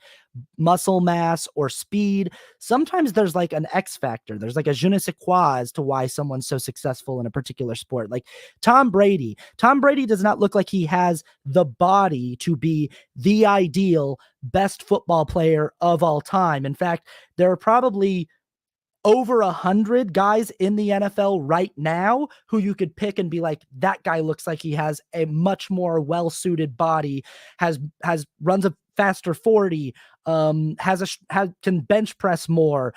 muscle mass or speed. Sometimes there's like an X factor. There's like a je ne sais quoi as to why someone's so successful in a particular sport. Like Tom Brady does not look like he has the body to be the ideal best football player of all time. In fact, there are probably over 100 guys in the NFL right now who you could pick and be like, that guy looks like he has a much more well-suited body, runs a faster 40, can bench press more,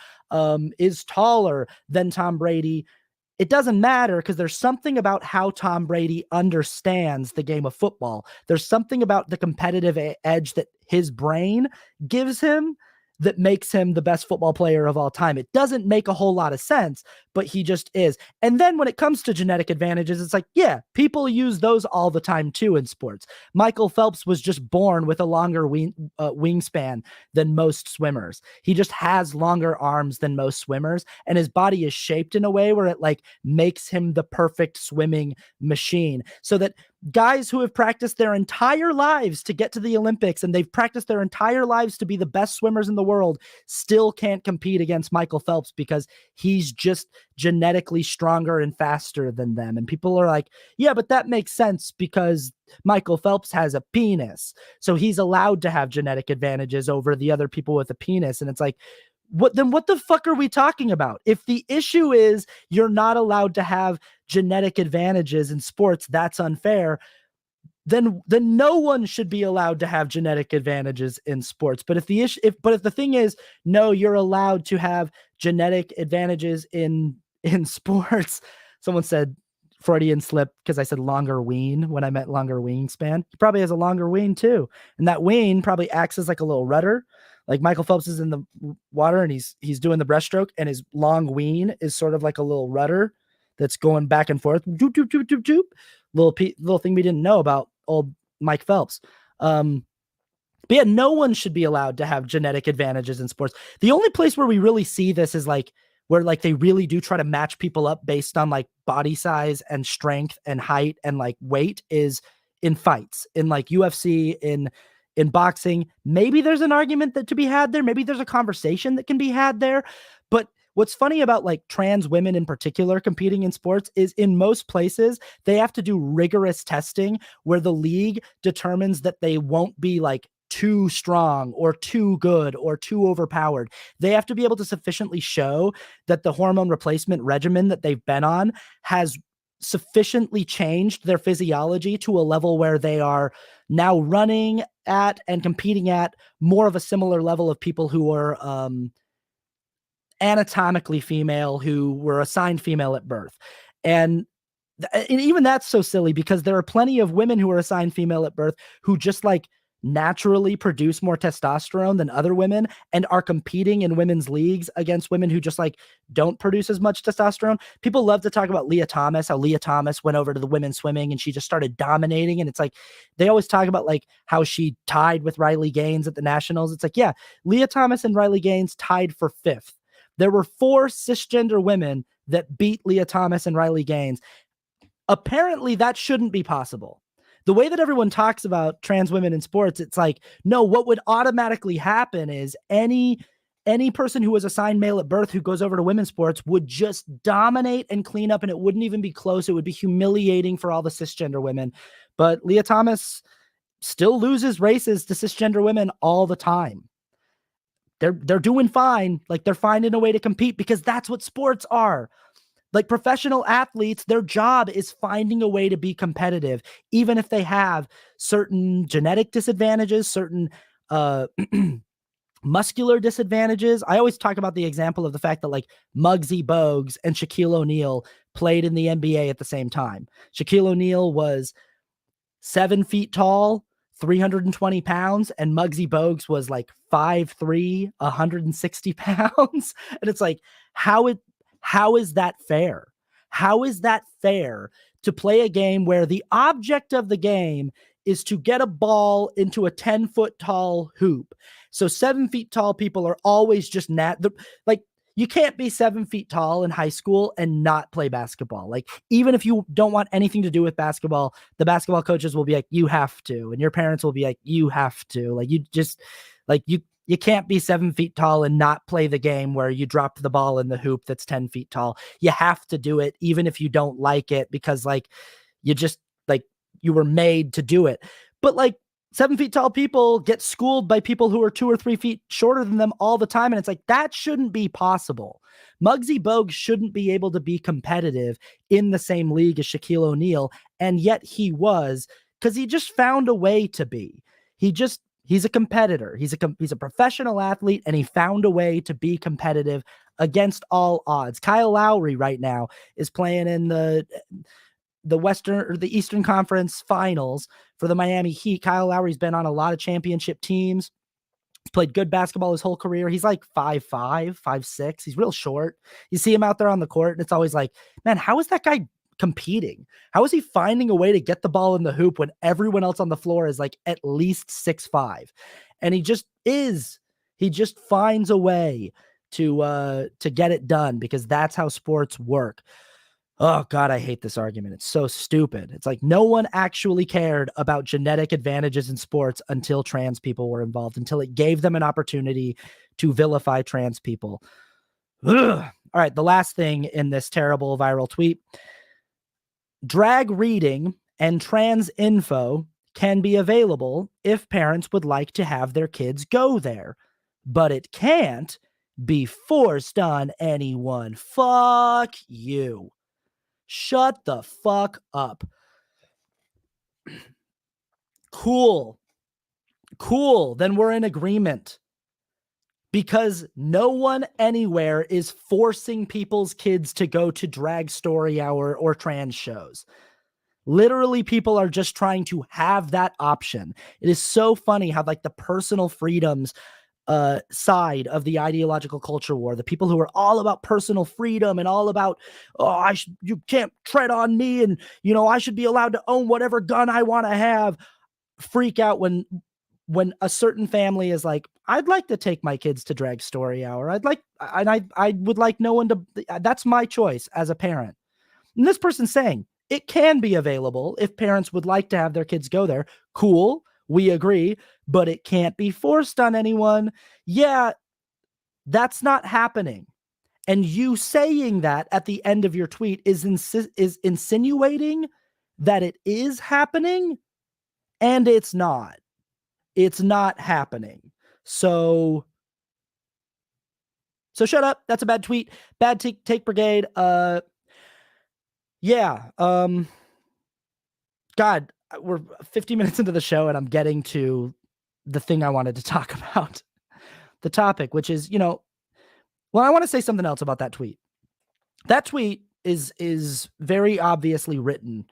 is taller than Tom Brady. It doesn't matter because there's something about how Tom Brady understands the game of football. There's something about the competitive edge that his brain gives him that makes him the best football player of all time. It doesn't make a whole lot of sense, but he just is. And then when it comes to genetic advantages, it's like, yeah, people use those all the time too in sports. Michael Phelps was just born with a longer wingspan than most swimmers. He just has longer arms than most swimmers, and his body is shaped in a way where it like makes him the perfect swimming machine, so that guys who have practiced their entire lives to get to the Olympics, and they've practiced their entire lives to be the best swimmers in the world, still can't compete against Michael Phelps because he's just genetically stronger and faster than them. And people are like, yeah, but that makes sense because Michael Phelps has a penis, so he's allowed to have genetic advantages over the other people with a penis. And it's like, what the fuck are we talking about? If the issue is you're not allowed to have genetic advantages in sports, that's unfair, then no one should be allowed to have genetic advantages in sports. But if the thing is, no, you're allowed to have genetic advantages in sports. Someone said Freudian slip because I said longer ween when I meant longer wingspan. He probably has a longer ween too, and that ween probably acts as like a little rudder. Like Michael Phelps is in the water and he's doing the breaststroke, and his long ween is sort of like a little rudder that's going back and forth. Doop, doop, doop, doop, doop. Little thing we didn't know about old Mike Phelps. But yeah, no one should be allowed to have genetic advantages in sports. The only place where we really see this is like where like they really do try to match people up based on like body size and strength and height and like weight is in fights, in like UFC, in boxing. Maybe there's an argument that to be had there. Maybe there's a conversation that can be had there. But what's funny about like trans women in particular competing in sports is in most places, they have to do rigorous testing where the league determines that they won't be like too strong or too good or too overpowered. They have to be able to sufficiently show that the hormone replacement regimen that they've been on has sufficiently changed their physiology to a level where they are now running at and competing at more of a similar level of people who are anatomically female, who were assigned female at birth. And even that's so silly because there are plenty of women who are assigned female at birth who just like naturally produce more testosterone than other women and are competing in women's leagues against women who just like don't produce as much testosterone. People love to talk about Leah Thomas, how Leah Thomas went over to the women's swimming and she just started dominating. And it's like, they always talk about like how she tied with Riley Gaines at the Nationals. It's like, yeah, Leah Thomas and Riley Gaines tied for 5th. There were 4 cisgender women that beat Leah Thomas and Riley Gaines. Apparently that shouldn't be possible. The way that everyone talks about trans women in sports, it's like, no, what would automatically happen is any person who was assigned male at birth who goes over to women's sports would just dominate and clean up, and it wouldn't even be close. It would be humiliating for all the cisgender women. But Leah Thomas still loses races to cisgender women all the time. They're doing fine. Like, they're finding a way to compete because that's what sports are. Like, professional athletes, their job is finding a way to be competitive, even if they have certain genetic disadvantages, certain muscular disadvantages. I always talk about the example of the fact that like Muggsy Bogues and Shaquille O'Neal played in the NBA at the same time. Shaquille O'Neal was 7 feet tall, 320 pounds, and Muggsy Bogues was like 5'3", 160 pounds. And it's like, how is that fair? How is that fair to play a game where the object of the game is to get a ball into a 10-foot tall hoop? So 7 feet tall people are always just like, you can't be 7 feet tall in high school and not play basketball. Like, even if you don't want anything to do with basketball, the basketball coaches will be like, you have to. And your parents will be like, you have to. Like, you just, like, you can't be 7 feet tall and not play the game where you drop the ball in the hoop that's 10 feet tall. You have to do it, even if you don't like it, because like, you just like, you were made to do it. But like, 7 feet tall people get schooled by people who are 2 or 3 feet shorter than them all the time. And it's like, that shouldn't be possible. Muggsy Bogues shouldn't be able to be competitive in the same league as Shaquille O'Neal. And yet he was, because he just found a way to be. He's a competitor. He's a professional athlete, and he found a way to be competitive against all odds. Kyle Lowry right now is playing in the Western or the Eastern Conference Finals for the Miami Heat. Kyle Lowry's been on a lot of championship teams. played good basketball his whole career. He's like 5'5", 5'6". He's real short. You see him out there on the court, and it's always like, man, how is that guy competing? How is he finding a way to get the ball in the hoop when everyone else on the floor is like at least 6'5"? And he just is. He just finds a way to get it done, because that's how sports work. Oh God, I hate this argument. It's so stupid. It's like no one actually cared about genetic advantages in sports until trans people were involved, until it gave them an opportunity to vilify trans people. Ugh. All right, the last thing in this terrible viral tweet: drag reading and trans info can be available if parents would like to have their kids go there, but it can't be forced on anyone. Fuck you. Shut the fuck up. Cool. Then we're in agreement. Because no one anywhere is forcing people's kids to go to drag story hour or trans shows. Literally, people are just trying to have that option. It is so funny how like the personal freedoms side of the ideological culture war, the people who are all about personal freedom and all about, you can't tread on me, and I should be allowed to own whatever gun I want to have, freak out when a certain family is like, I'd like to take my kids to drag story hour. I would like no one to. That's my choice as a parent. And this person's saying it can be available if parents would like to have their kids go there. Cool. We agree, but it can't be forced on anyone. Yeah, that's not happening. And you saying that at the end of your tweet is insinuating that it is happening, and it's not. It's not happening. So shut up. That's a bad tweet. Bad take brigade. Yeah. God, we're 50 minutes into the show and I'm getting to the thing I wanted to talk about. The topic, which is, I want to say something else about that tweet. That tweet is very obviously written.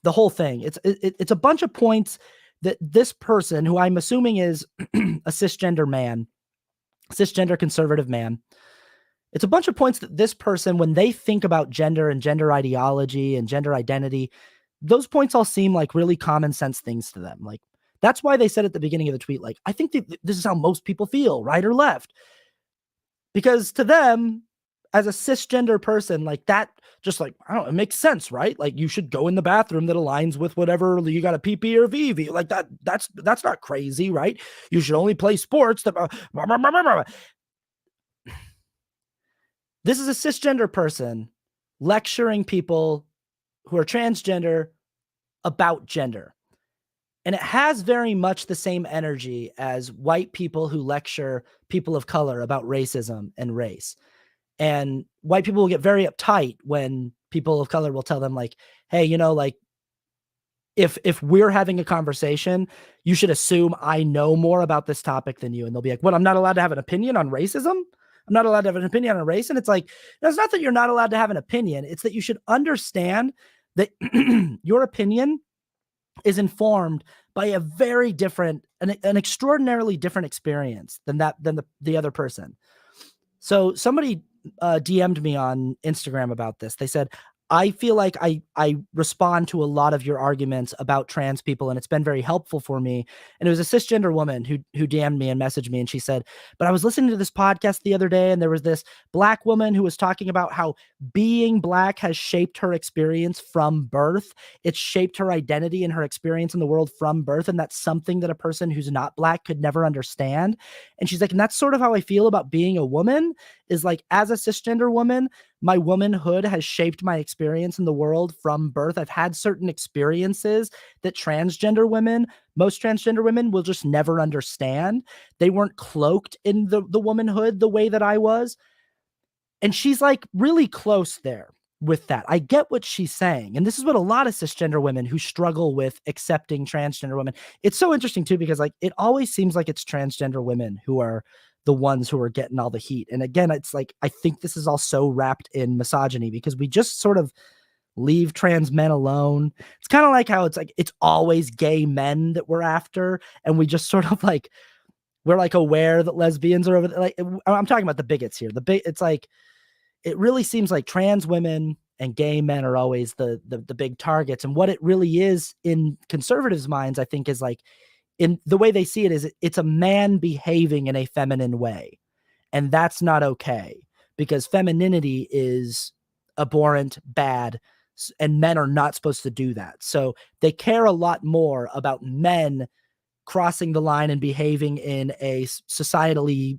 The whole thing. It's a bunch of points that this person, who I'm assuming is a cisgender conservative man, it's a bunch of points that this person, when they think about gender and gender ideology and gender identity, those points all seem like really common sense things to them. Like, that's why they said at the beginning of the tweet, like, I think this is how most people feel, right or left. Because to them, as a cisgender person, like that, just like, I don't know, it makes sense, right? Like, you should go in the bathroom that aligns with whatever you got a PP or VV. Like that's not crazy, right? You should only play sports that. This is a cisgender person lecturing people who are transgender about gender. And it has very much the same energy as white people who lecture people of color about racism and race. And white people will get very uptight when people of color will tell them, like, hey, like, if we're having a conversation, you should assume I know more about this topic than you. And they'll be like, what, I'm not allowed to have an opinion on racism? I'm not allowed to have an opinion on race? And it's like, it's not that you're not allowed to have an opinion. It's that you should understand that your opinion is informed by a very different, an extraordinarily different experience than the other person. So somebody DM'd me on Instagram about this. They said, I feel like I respond to a lot of your arguments about trans people, and it's been very helpful for me. And it was a cisgender woman who DM'd me and messaged me, and she said, but I was listening to this podcast the other day, and there was this Black woman who was talking about how being Black has shaped her experience from birth. It's shaped her identity and her experience in the world from birth, and that's something that a person who's not Black could never understand. And she's like, and that's sort of how I feel about being a woman, is like, as a cisgender woman, my womanhood has shaped my experience in the world from birth. I've had certain experiences that most transgender women will just never understand. They weren't cloaked in the womanhood the way that I was. And she's like really close there with that. I get what she's saying. And this is what a lot of cisgender women who struggle with accepting transgender women. It's so interesting too, because like, it always seems like it's transgender women who are the ones who are getting all the heat. And again, it's like, I think this is all so wrapped in misogyny, because we just sort of leave trans men alone. It's kind of like how it's like, it's always gay men that we're after. And we just sort of like we're like aware that lesbians are over there. Like, I'm talking about the bigots here. It's like, it really seems like trans women and gay men are always the big targets. And what it really is in conservatives' minds, I think, is like, in the way they see it, is it's a man behaving in a feminine way. And that's not okay, because femininity is abhorrent, bad, and men are not supposed to do that. So they care a lot more about men crossing the line and behaving in a societally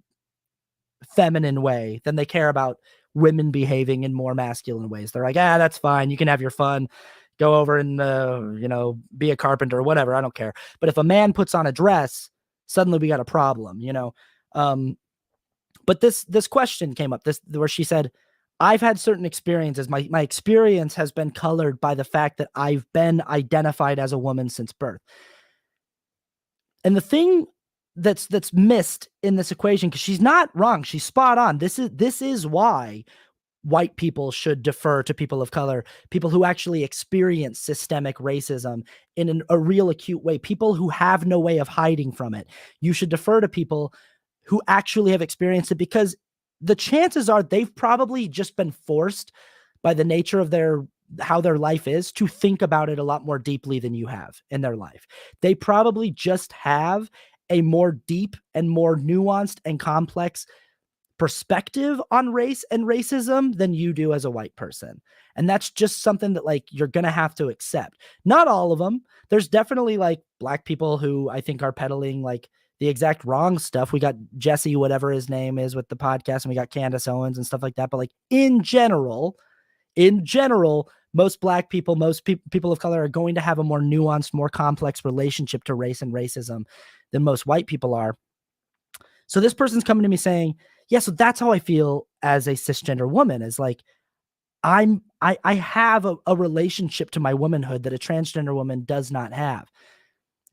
feminine way than they care about women behaving in more masculine ways. They're like, that's fine. You can have your fun. Go over and, be a carpenter or whatever. I don't care. But if a man puts on a dress, suddenly we got a problem, But this question came up, where she said, I've had certain experiences. My experience has been colored by the fact that I've been identified as a woman since birth. And the thing that's missed in this equation, because she's not wrong, she's spot on. This is why white people should defer to people of color, people who actually experience systemic racism in a real acute way, people who have no way of hiding from it. You should defer to people who actually have experienced it, because the chances are they've probably just been forced by the nature of how their life is to think about it a lot more deeply than you have in their life. They probably just have a more deep and more nuanced and complex perspective on race and racism than you do as a white person. And that's just something that, like, you're going to have to accept. Not all of them. There's definitely like black people who I think are peddling like the exact wrong stuff. We got Jesse, whatever his name is, with the podcast, and we got Candace Owens and stuff like that. But like in general, most black people, most people of color are going to have a more nuanced, more complex relationship to race and racism than most white people are. So this person's coming to me saying, yeah, so that's how I feel as a cisgender woman, is like, I have a relationship to my womanhood that a transgender woman does not have.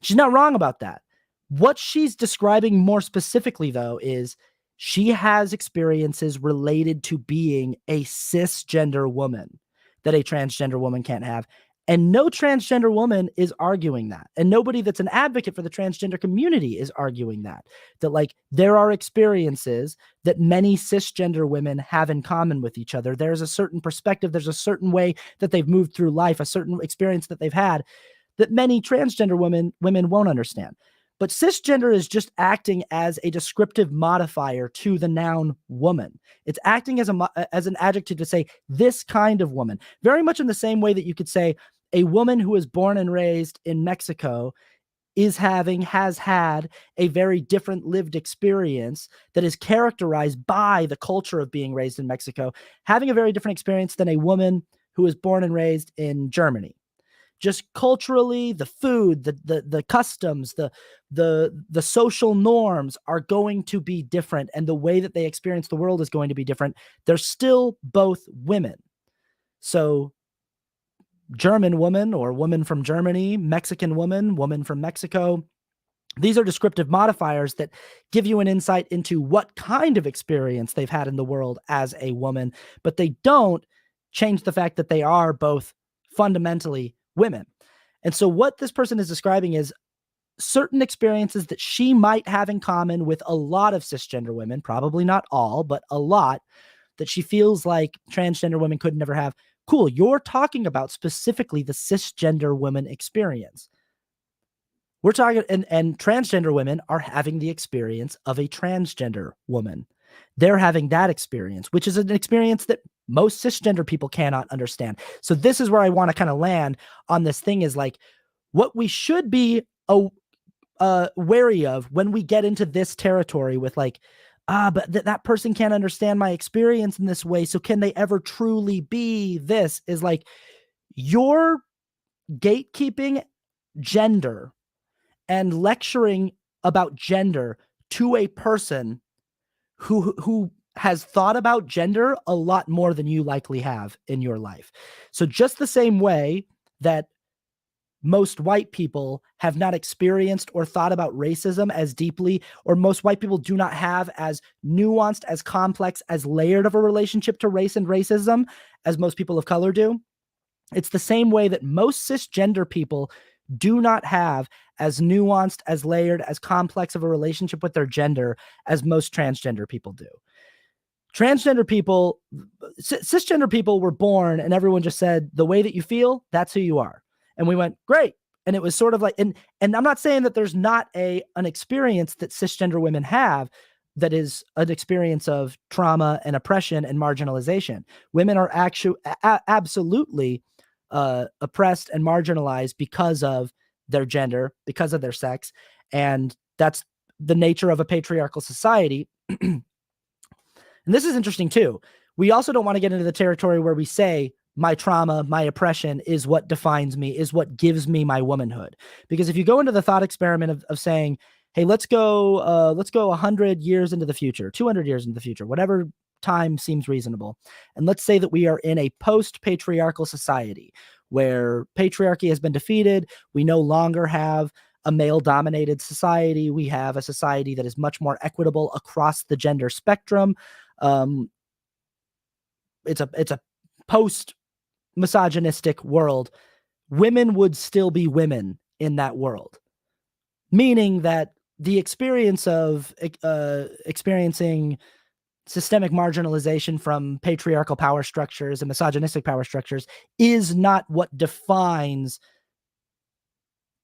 She's not wrong about that. What she's describing more specifically, though, is she has experiences related to being a cisgender woman that a transgender woman can't have. And no transgender woman is arguing that. And nobody that's an advocate for the transgender community is arguing that like there are experiences that many cisgender women have in common with each other. There's a certain perspective. There's a certain way that they've moved through life, a certain experience that they've had that many transgender women won't understand. But cisgender is just acting as a descriptive modifier to the noun woman. It's acting as an adjective to say this kind of woman, very much in the same way that you could say a woman who is born and raised in Mexico has had a very different lived experience that is characterized by the culture of being raised in Mexico, having a very different experience than a woman who is born and raised in Germany. Just culturally, the food, the customs, the social norms are going to be different, and the way that they experience the world is going to be different. They're still both women. So German woman or woman from Germany, Mexican woman from Mexico, these are descriptive modifiers that give you an insight into what kind of experience they've had in the world as a woman, but they don't change the fact that they are both fundamentally women. And so what this person is describing is certain experiences that she might have in common with a lot of cisgender women, probably not all, but a lot, that she feels like transgender women could never have. Cool. You're talking about specifically the cisgender woman experience. We're talking, and transgender women are having the experience of a transgender woman. They're having that experience, which is an experience that most cisgender people cannot understand. So this is where I want to kind of land on this thing, is like what we should be wary of when we get into this territory with like, but that person can't understand my experience in this way. So can they ever truly be this? Is like, you're gatekeeping gender and lecturing about gender to a person who has thought about gender a lot more than you likely have in your life. So just the same way that most white people have not experienced or thought about racism as deeply, or most white people do not have as nuanced, as complex, as layered of a relationship to race and racism as most people of color do. It's the same way that most cisgender people do not have as nuanced, as layered, as complex of a relationship with their gender as most transgender people do. Transgender people, cisgender people were born and everyone just said, the way that you feel, that's who you are. And we went, great. And it was sort of like, and I'm not saying that there's not an experience that cisgender women have that is an experience of trauma and oppression and marginalization. Women are actually absolutely oppressed and marginalized because of their gender, because of their sex. And that's the nature of a patriarchal society. And this is interesting too. We also don't want to get into the territory where we say my trauma, my oppression is what defines me, is what gives me my womanhood. Because if you go into the thought experiment of saying, hey, let's go 100 years into the future, 200 years into the future, whatever time seems reasonable. And let's say that we are in a post-patriarchal society where patriarchy has been defeated. We no longer have a male-dominated society. We have a society that is much more equitable across the gender spectrum. It's a post-misogynistic world. Women would still be women in that world, meaning that the experience of experiencing systemic marginalization from patriarchal power structures and misogynistic power structures is not what defines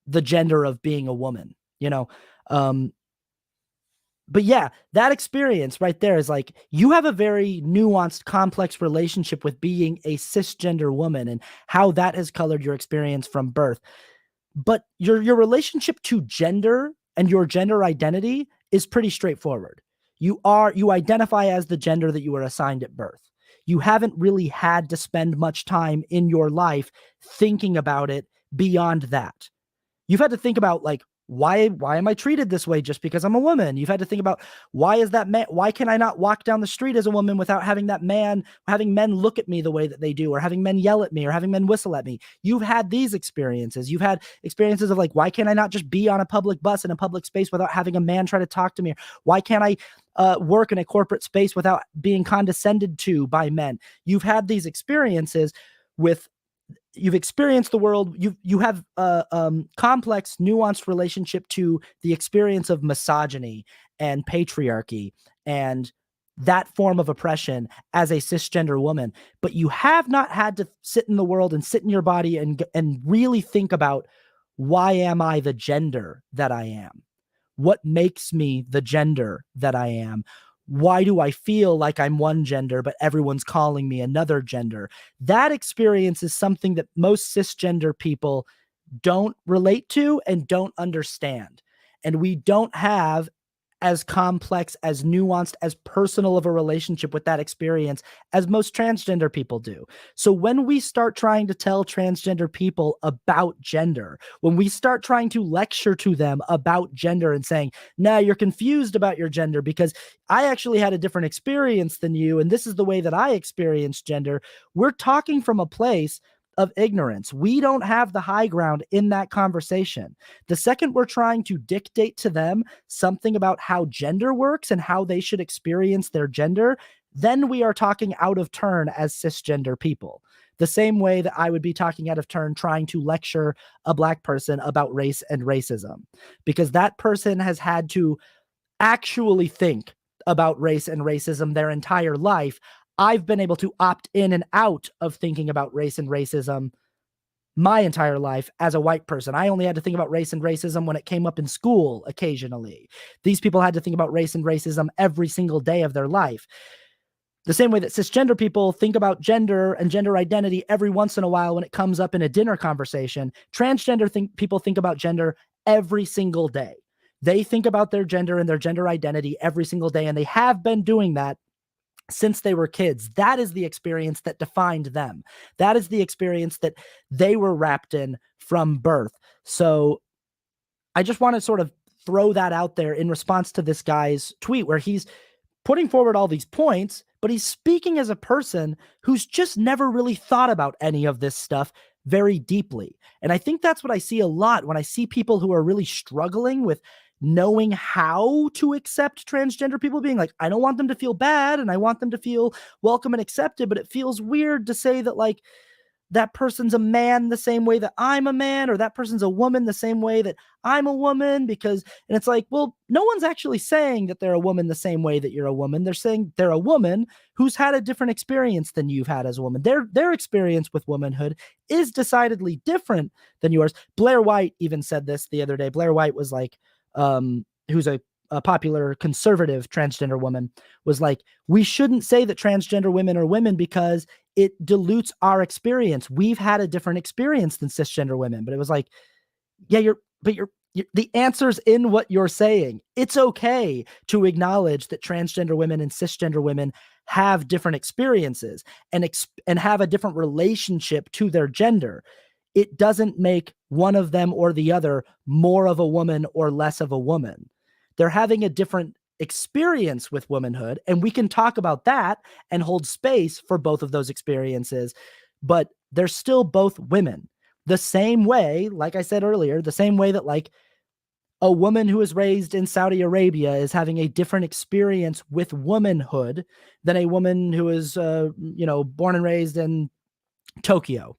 the gender of being a woman, you know? But yeah, that experience right there is like, you have a very nuanced, complex relationship with being a cisgender woman and how that has colored your experience from birth. But your relationship to gender and your gender identity is pretty straightforward. You identify as the gender that you were assigned at birth. You haven't really had to spend much time in your life thinking about it beyond that. You've had to think about, like, why am I treated this way just because I'm a woman? You've had to think about, why can I not walk down the street as a woman without having men look at me the way that they do, or having men yell at me, or having men whistle at me? You've had these experiences. You've had experiences of, like, why can't I not just be on a public bus in a public space without having a man try to talk to me? Why can't I work in a corporate space without being condescended to by men? You've had these experiences you've experienced the world. You have a complex, nuanced relationship to the experience of misogyny and patriarchy and that form of oppression as a cisgender woman. But you have not had to sit in the world and sit in your body and really think about, why am I the gender that I am? What makes me the gender that I am? Why do I feel like I'm one gender, but everyone's calling me another gender? That experience is something that most cisgender people don't relate to and don't understand. And we don't have as complex, as nuanced, as personal of a relationship with that experience as most transgender people do. So when we start trying to tell transgender people about gender, when we start trying to lecture to them about gender and saying, nah, you're confused about your gender because I actually had a different experience than you, and this is the way that I experienced gender, we're talking from a place of ignorance. We don't have the high ground in that conversation. The second we're trying to dictate to them something about how gender works and how they should experience their gender, then we are talking out of turn as cisgender people. The same way that I would be talking out of turn trying to lecture a Black person about race and racism, because that person has had to actually think about race and racism their entire life. I've been able to opt in and out of thinking about race and racism my entire life as a white person. I only had to think about race and racism when it came up in school occasionally. These people had to think about race and racism every single day of their life. The same way that cisgender people think about gender and gender identity every once in a while when it comes up in a dinner conversation, transgender people think about gender every single day. They think about their gender and their gender identity every single day, and they have been doing that since they were kids. That is the experience that defined them. That is the experience that they were wrapped in from birth. So I just want to sort of throw that out there in response to this guy's tweet where he's putting forward all these points, but he's speaking as a person who's just never really thought about any of this stuff very deeply. And I think that's what I see a lot when I see people who are really struggling with knowing how to accept transgender people, being like, I don't want them to feel bad and I want them to feel welcome and accepted, but it feels weird to say that, like, that person's a man the same way that I'm a man, or that person's a woman the same way that I'm a woman, because, and it's like, well, no one's actually saying that they're a woman the same way that you're a woman. They're saying they're a woman who's had a different experience than you've had as a woman. Their experience with womanhood is decidedly different than yours. Blair White even said this the other day. Blair White was like, who's a popular conservative transgender woman, was like, we shouldn't say that transgender women are women because it dilutes our experience. We've had a different experience than cisgender women. But it was like, yeah, you're the answer's in what you're saying. It's okay to acknowledge that transgender women and cisgender women have different experiences and have a different relationship to their gender. It doesn't make one of them or the other more of a woman or less of a woman. They're having a different experience with womanhood, and we can talk about that and hold space for both of those experiences, but they're still both women. The same way, like I said earlier, the same way that like a woman who is raised in Saudi Arabia is having a different experience with womanhood than a woman who is, born and raised in Tokyo.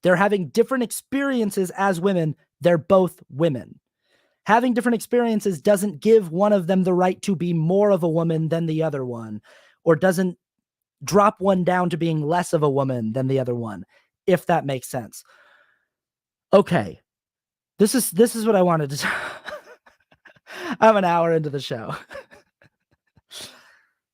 They're having different experiences as women. They're both women. Having different experiences doesn't give one of them the right to be more of a woman than the other one, or doesn't drop one down to being less of a woman than the other one, if that makes sense. Okay. This is what I wanted to I'm an hour into the show.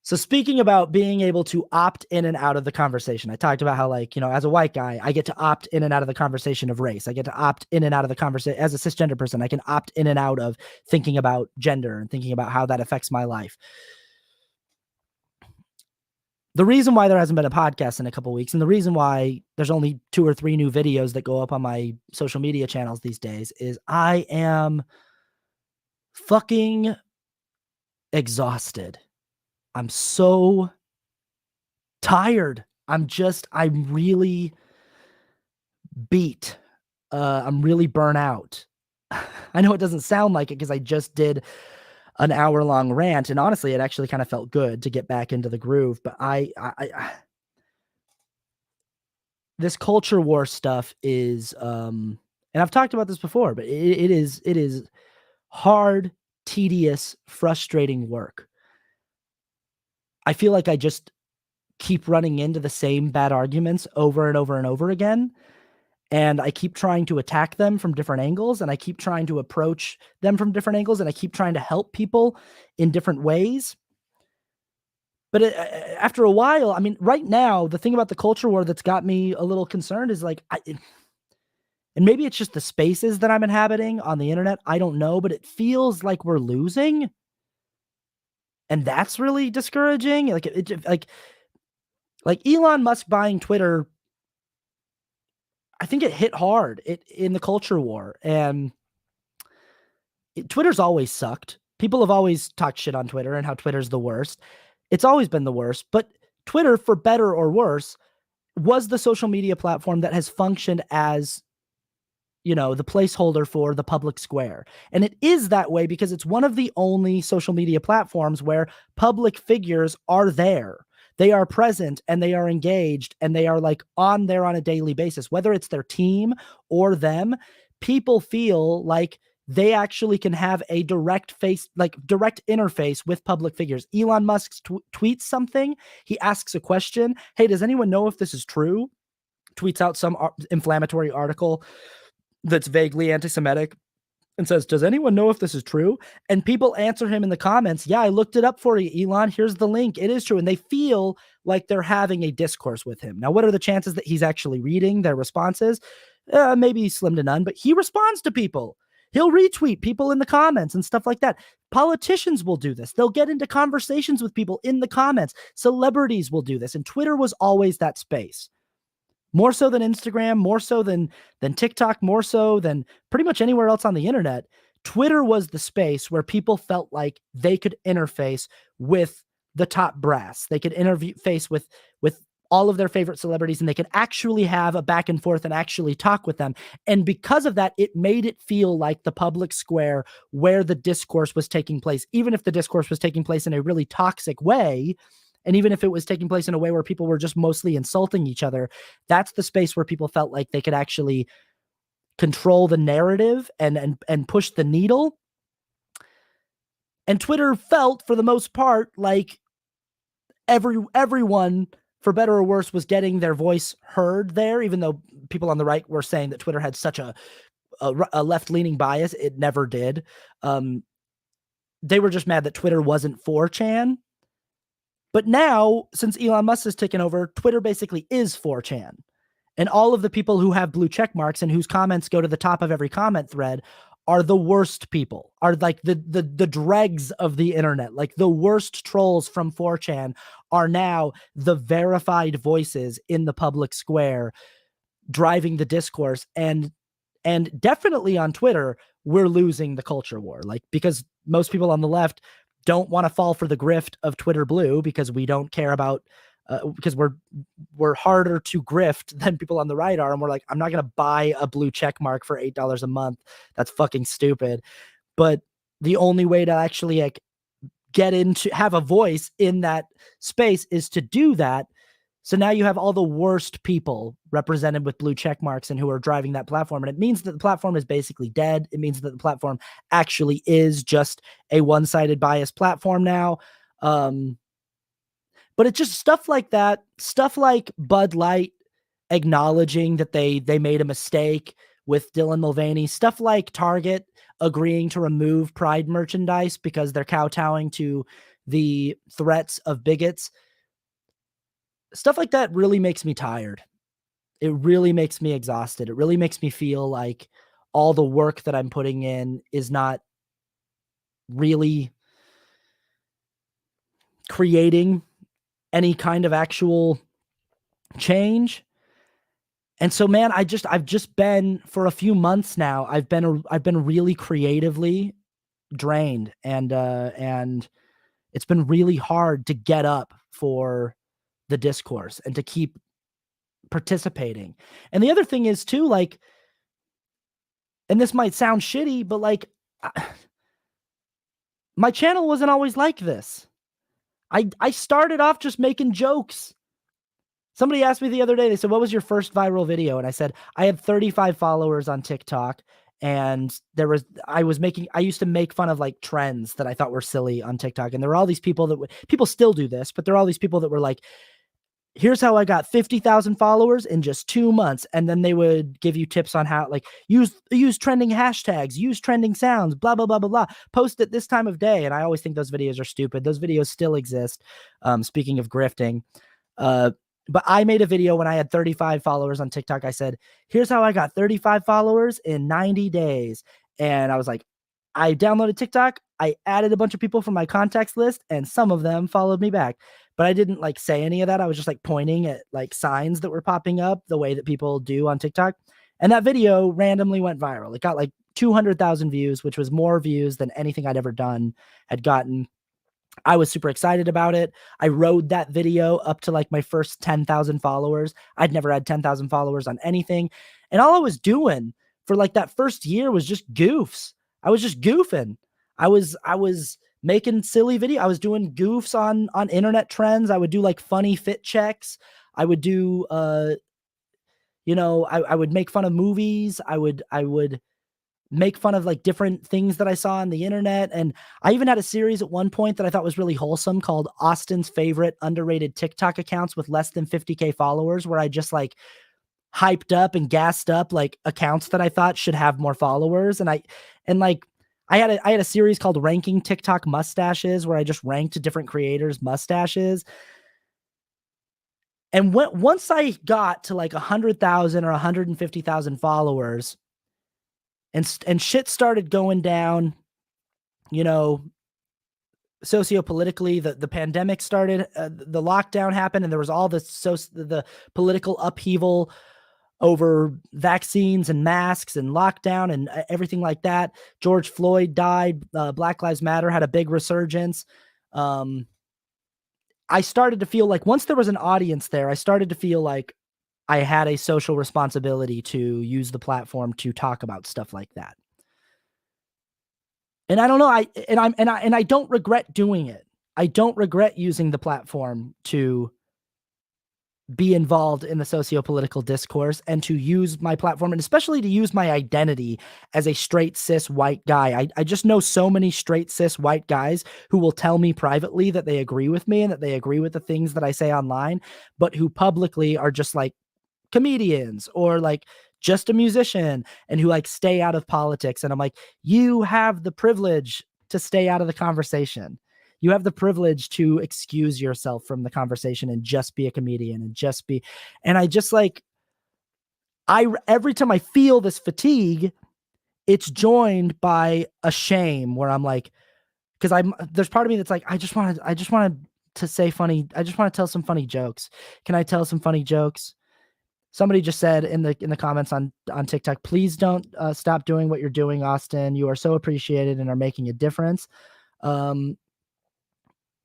So speaking about being able to opt in and out of the conversation, I talked about how, like, as a white guy, I get to opt in and out of the conversation of race. I get to opt in and out of the conversation as a cisgender person. I can opt in and out of thinking about gender and thinking about how that affects my life. The reason why there hasn't been a podcast in a couple of weeks, and the reason why there's only 2 or 3 new videos that go up on my social media channels these days, is I am fucking exhausted. I'm so tired. I'm really beat. I'm really burnt out. I know it doesn't sound like it because I just did an hour-long rant, and honestly, it actually kind of felt good to get back into the groove. But I this culture war stuff is, and I've talked about this before, but it is hard, tedious, frustrating work. I feel like I just keep running into the same bad arguments over and over and over again. And I keep trying to attack them from different angles, and I keep trying to approach them from different angles, and I keep trying to help people in different ways. But after a while, I mean, right now, the thing about the culture war that's got me a little concerned is like, and maybe it's just the spaces that I'm inhabiting on the internet. I don't know, but it feels like we're losing. And that's really discouraging. Like Elon Musk buying Twitter, I think it hit hard in the culture war. And Twitter's always sucked. People have always talked shit on Twitter and how Twitter's the worst. It's always been the worst. But Twitter, for better or worse, was the social media platform that has functioned as, the placeholder for the public square. And it is that way because it's one of the only social media platforms where public figures are there. They are present and they are engaged and they are like on there on a daily basis, whether it's their team or them. People feel like they actually can have a direct interface with public figures. Elon Musk tweets something. He asks a question. Hey, does anyone know if this is true? Tweets out some inflammatory article that's vaguely anti-Semitic and says, does anyone know if this is true? And people answer him in the comments, yeah, I looked it up for you, Elon. Here's the link. It is true. And they feel like they're having a discourse with him. Now, what are the chances that he's actually reading their responses? Maybe slim to none, but he responds to people. He'll retweet people in the comments and stuff like that. Politicians will do this. They'll get into conversations with people in the comments. Celebrities will do this. And Twitter was always that space. More so than Instagram, more so than TikTok, more so than pretty much anywhere else on the internet. Twitter was the space where people felt like they could interface with the top brass. They could interface with all of their favorite celebrities, and they could actually have a back and forth and actually talk with them. And because of that, it made it feel like the public square where the discourse was taking place, even if the discourse was taking place in a really toxic way. And even if it was taking place in a way where people were just mostly insulting each other, that's the space where people felt like they could actually control the narrative and push the needle. And Twitter felt, for the most part, like everyone, for better or worse, was getting their voice heard there, even though people on the right were saying that Twitter had such a left-leaning bias. It never did. They were just mad that Twitter wasn't 4chan. But now, since Elon Musk has taken over, Twitter basically is 4chan. And all of the people who have blue check marks and whose comments go to the top of every comment thread are the worst people, are like the dregs of the internet. Like the worst trolls from 4chan are now the verified voices in the public square driving the discourse. And definitely on Twitter, we're losing the culture war. Like, because most people on the left don't want to fall for the grift of Twitter Blue, because we don't care about because we're harder to grift than people on the right are. And we're like, I'm not going to buy a blue check mark for $8 a month. That's fucking stupid. But the only way to actually like get into, have a voice in that space is to do that. So now you have all the worst people represented with blue check marks and who are driving that platform. And it means that the platform is basically dead. It means that the platform actually is just a one-sided bias platform now. But it's just stuff like that, stuff like Bud Light acknowledging that they made a mistake with Dylan Mulvaney, stuff like Target agreeing to remove Pride merchandise because they're kowtowing to the threats of bigots. Stuff like that really makes me tired. It really makes me exhausted. It really makes me feel like all the work that I'm putting in is not really creating any kind of actual change. And so, man, I've just been, for a few months now, I've been really creatively drained, and it's been really hard to get up for the discourse and to keep participating. And the other thing is too, like, and this might sound shitty, but like, my channel wasn't always like this. I started off just making jokes. Somebody asked me the other day, they said, what was your first viral video? And I said, I had 35 followers on TikTok. And I used to make fun of like trends that I thought were silly on TikTok. And there were all these people that people still do this, but there are all these people that were like, here's how I got 50,000 followers in just 2 months. And then they would give you tips on how, like, use trending hashtags, use trending sounds, blah, blah, blah, blah, blah. Post at this time of day. And I always think those videos are stupid. Those videos still exist. Speaking of grifting, but I made a video when I had 35 followers on TikTok. I said, here's how I got 35 followers in 90 days. And I was like, I downloaded TikTok. I added a bunch of people from my contacts list, and some of them followed me back. But I didn't like say any of that. I was just like pointing at like signs that were popping up the way that people do on TikTok. And that video randomly went viral. It got like 200,000 views, which was more views than anything I'd ever done had gotten. I was super excited about it. I rode that video up to like my first 10,000 followers. I'd never had 10,000 followers on anything. And all I was doing for like that first year was just goofs. I was just goofing. I was making silly video. I was doing goofs on internet trends. I would do like funny fit checks. I would do, I would make fun of movies. I would make fun of like different things that I saw on the internet. And I even had a series at one point that I thought was really wholesome called Austin's Favorite Underrated TikTok Accounts with Less Than 50K Followers, where I just like hyped up and gassed up like accounts that I thought should have more followers. And I had a series called Ranking TikTok Mustaches, where I just ranked different creators' mustaches. And once I got to like 100,000 or 150,000 followers, and shit started going down, sociopolitically, the pandemic started, the lockdown happened, and there was all this, the political upheaval over vaccines and masks and lockdown and everything like that. George Floyd died. Black Lives Matter had a big resurgence. I started to feel like once there was an audience there, I started to feel like I had a social responsibility to use the platform to talk about stuff like that. And I don't know, I don't regret doing it. I don't regret using the platform to be involved in the socio-political discourse and to use my platform, and especially to use my identity as a straight cis white guy. I just know so many straight cis white guys who will tell me privately that they agree with me and that they agree with the things that I say online, but who publicly are just like comedians or like just a musician, and who like stay out of politics. And I'm like, you have the privilege to stay out of the conversation. You have the privilege to excuse yourself from the conversation and just be a comedian and just be. And I just like, every time I feel this fatigue, it's joined by a shame where I'm like, because there's part of me that's like, I just want to say funny. I just want to tell some funny jokes. Can I tell some funny jokes? Somebody just said in the comments on TikTok, please don't stop doing what you're doing, Austin. You are so appreciated and are making a difference.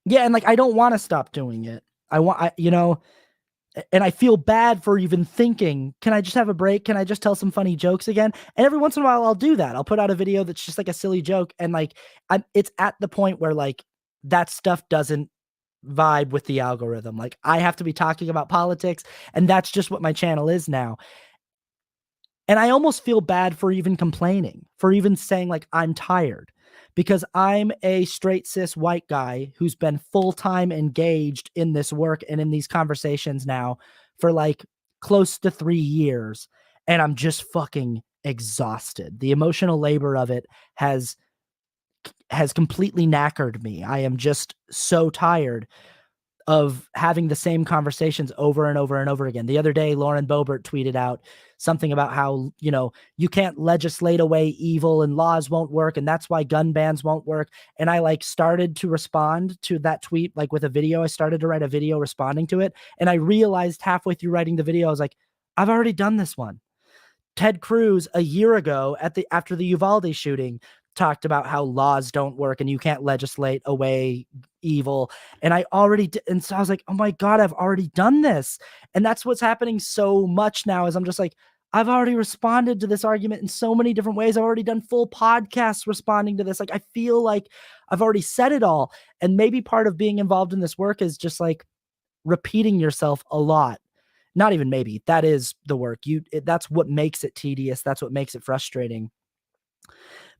Yeah, and like I don't want to stop doing it. And I feel bad for even thinking, can I just have a break? Can I just tell some funny jokes again? And every once in a while I'll do that. I'll put out a video that's just like a silly joke, and like it's at the point where like that stuff doesn't vibe with the algorithm. Like I have to be talking about politics, and that's just what my channel is now. And I almost feel bad for even complaining, for even saying like I'm tired, because I'm a straight cis white guy who's been full-time engaged in this work and in these conversations now for like close to 3 years, and I'm just fucking exhausted. The emotional labor of it has completely knackered me. I am just so tired of having the same conversations over and over and over again. The other day, Lauren Boebert tweeted out something about how, you can't legislate away evil and laws won't work, and that's why gun bans won't work. And I like started to respond to that tweet like with a video. I started to write a video responding to it, and I realized halfway through writing the video, I was like, I've already done this one. Ted Cruz a year ago after the Uvalde shooting talked about how laws don't work and you can't legislate away evil. And I already did. And so I was like, oh my God, I've already done this. And that's what's happening so much now, is I'm just like, I've already responded to this argument in so many different ways. I've already done full podcasts responding to this. Like, I feel like I've already said it all. And maybe part of being involved in this work is just like repeating yourself a lot. Not even maybe, that is the work. That's what makes it tedious. That's what makes it frustrating.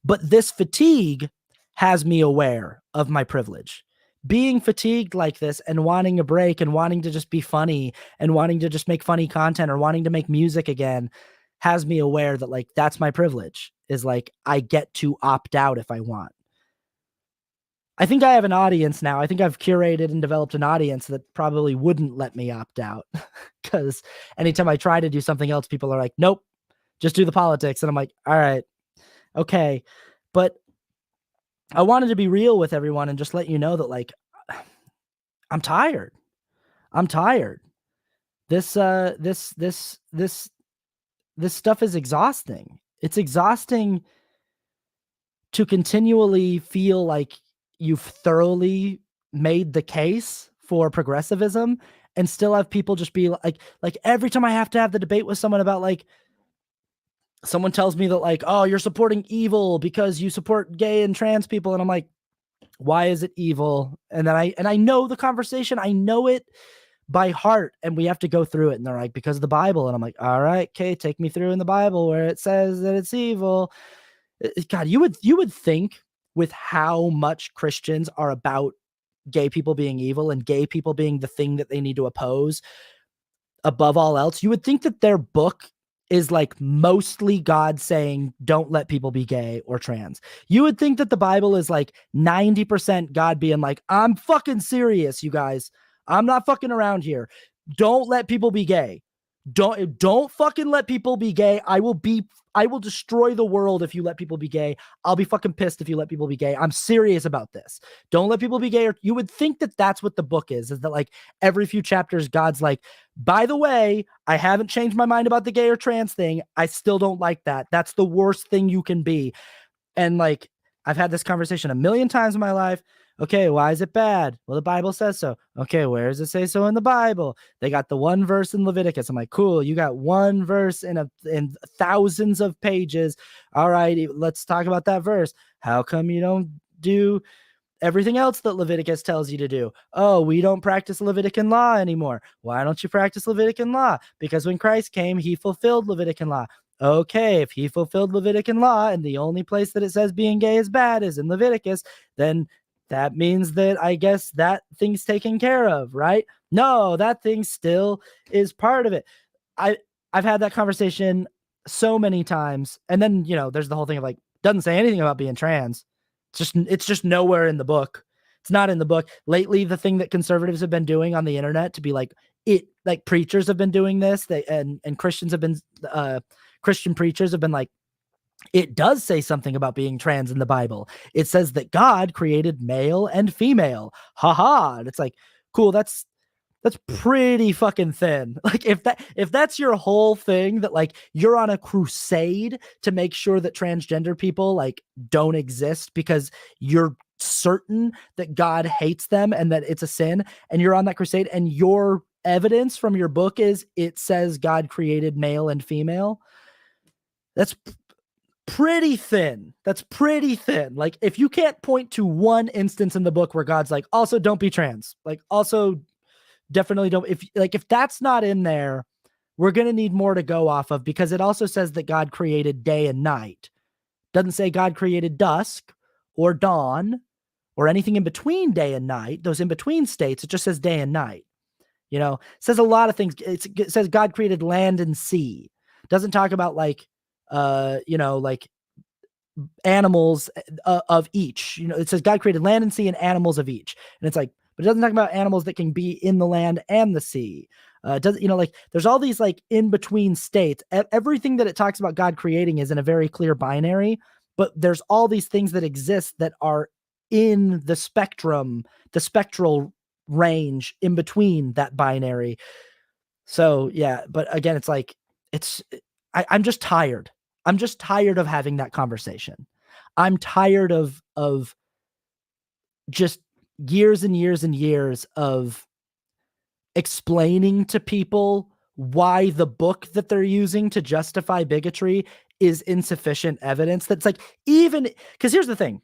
But this fatigue has me aware of my privilege. Being fatigued like this and wanting a break and wanting to just be funny and wanting to just make funny content or wanting to make music again has me aware that like that's my privilege, is like I get to opt out if I want. I think I have an audience now. I think I've curated and developed an audience that probably wouldn't let me opt out, because anytime I try to do something else, people are like, nope, just do the politics. And I'm like, all right, okay. But I wanted to be real with everyone and just let you know that like, I'm tired. I'm tired. This stuff is exhausting. It's exhausting to continually feel like you've thoroughly made the case for progressivism and still have people just be like every time I have to have the debate with someone about like, someone tells me that like, oh, you're supporting evil because you support gay and trans people. And I'm like, why is it evil? And then I know the conversation, I know it by heart, and we have to go through it. And they're like, because of the Bible. And I'm like, all right, okay, take me through in the Bible where it says that it's evil. God, you would think with how much Christians are about gay people being evil and gay people being the thing that they need to oppose above all else, you would think that their book is like mostly God saying, don't let people be gay or trans. You would think that the Bible is like 90% God being like, I'm fucking serious, you guys. I'm not fucking around here. Don't let people be gay. Don't fucking let people be gay. I will destroy the world if you let people be gay. I'll be fucking pissed if you let people be gay. I'm serious about this. Don't let people be gay. Or you would think that that's what the book is that like every few chapters, God's like, by the way, I haven't changed my mind about the gay or trans thing. I still don't like that. That's the worst thing you can be. And like, I've had this conversation a million times in my life. Okay, why is it bad? Well, the Bible says so. Okay, where does it say so in the Bible? They got the one verse in Leviticus. I'm like, cool, you got one verse in thousands of pages. All right, let's talk about that verse. How come you don't do everything else that Leviticus tells you to do. Oh, we don't practice Levitican law anymore. Why don't you practice Levitican law? Because when Christ came, he fulfilled Levitican law. Okay, if he fulfilled Levitican law and the only place that it says being gay is bad is in Leviticus, then that means that I guess that thing's taken care of, right? No, that thing still is part of it. I've had that conversation so many times. And then, there's the whole thing of like, doesn't say anything about being trans. It's just nowhere in the book. It's not in the book. Lately, the thing that conservatives have been doing on the internet to be like preachers have been doing this. And Christians have been Christian preachers have been like, it does say something about being trans in the Bible. It says that God created male and female. Ha. And it's like, cool. That's pretty fucking thin. Like if that's your whole thing, that like you're on a crusade to make sure that transgender people like don't exist because you're certain that God hates them and that it's a sin, and you're on that crusade, and your evidence from your book is it says God created male and female. That's pretty thin. That's pretty thin. Like if you can't point to one instance in the book where God's like, also don't be trans, like also definitely don't. If that's not in there, we're going to need more to go off of, because it also says that God created day and night. Doesn't say God created dusk or dawn or anything in between day and night, those in between states. It just says day and night. It says a lot of things. It says God created land and sea. Doesn't talk about like animals of each. It says God created land and sea and animals of each. And it's like, but it doesn't talk about animals that can be in the land and the sea. It doesn't, like there's all these like in between states. Everything that it talks about God creating is in a very clear binary, but there's all these things that exist that are in the spectrum, the spectral range in between that binary. So yeah, but again, it's like, I'm just tired. I'm just tired of having that conversation. I'm tired of just years and years and years of explaining to people why the book that they're using to justify bigotry is insufficient evidence. That's like, even because here's the thing,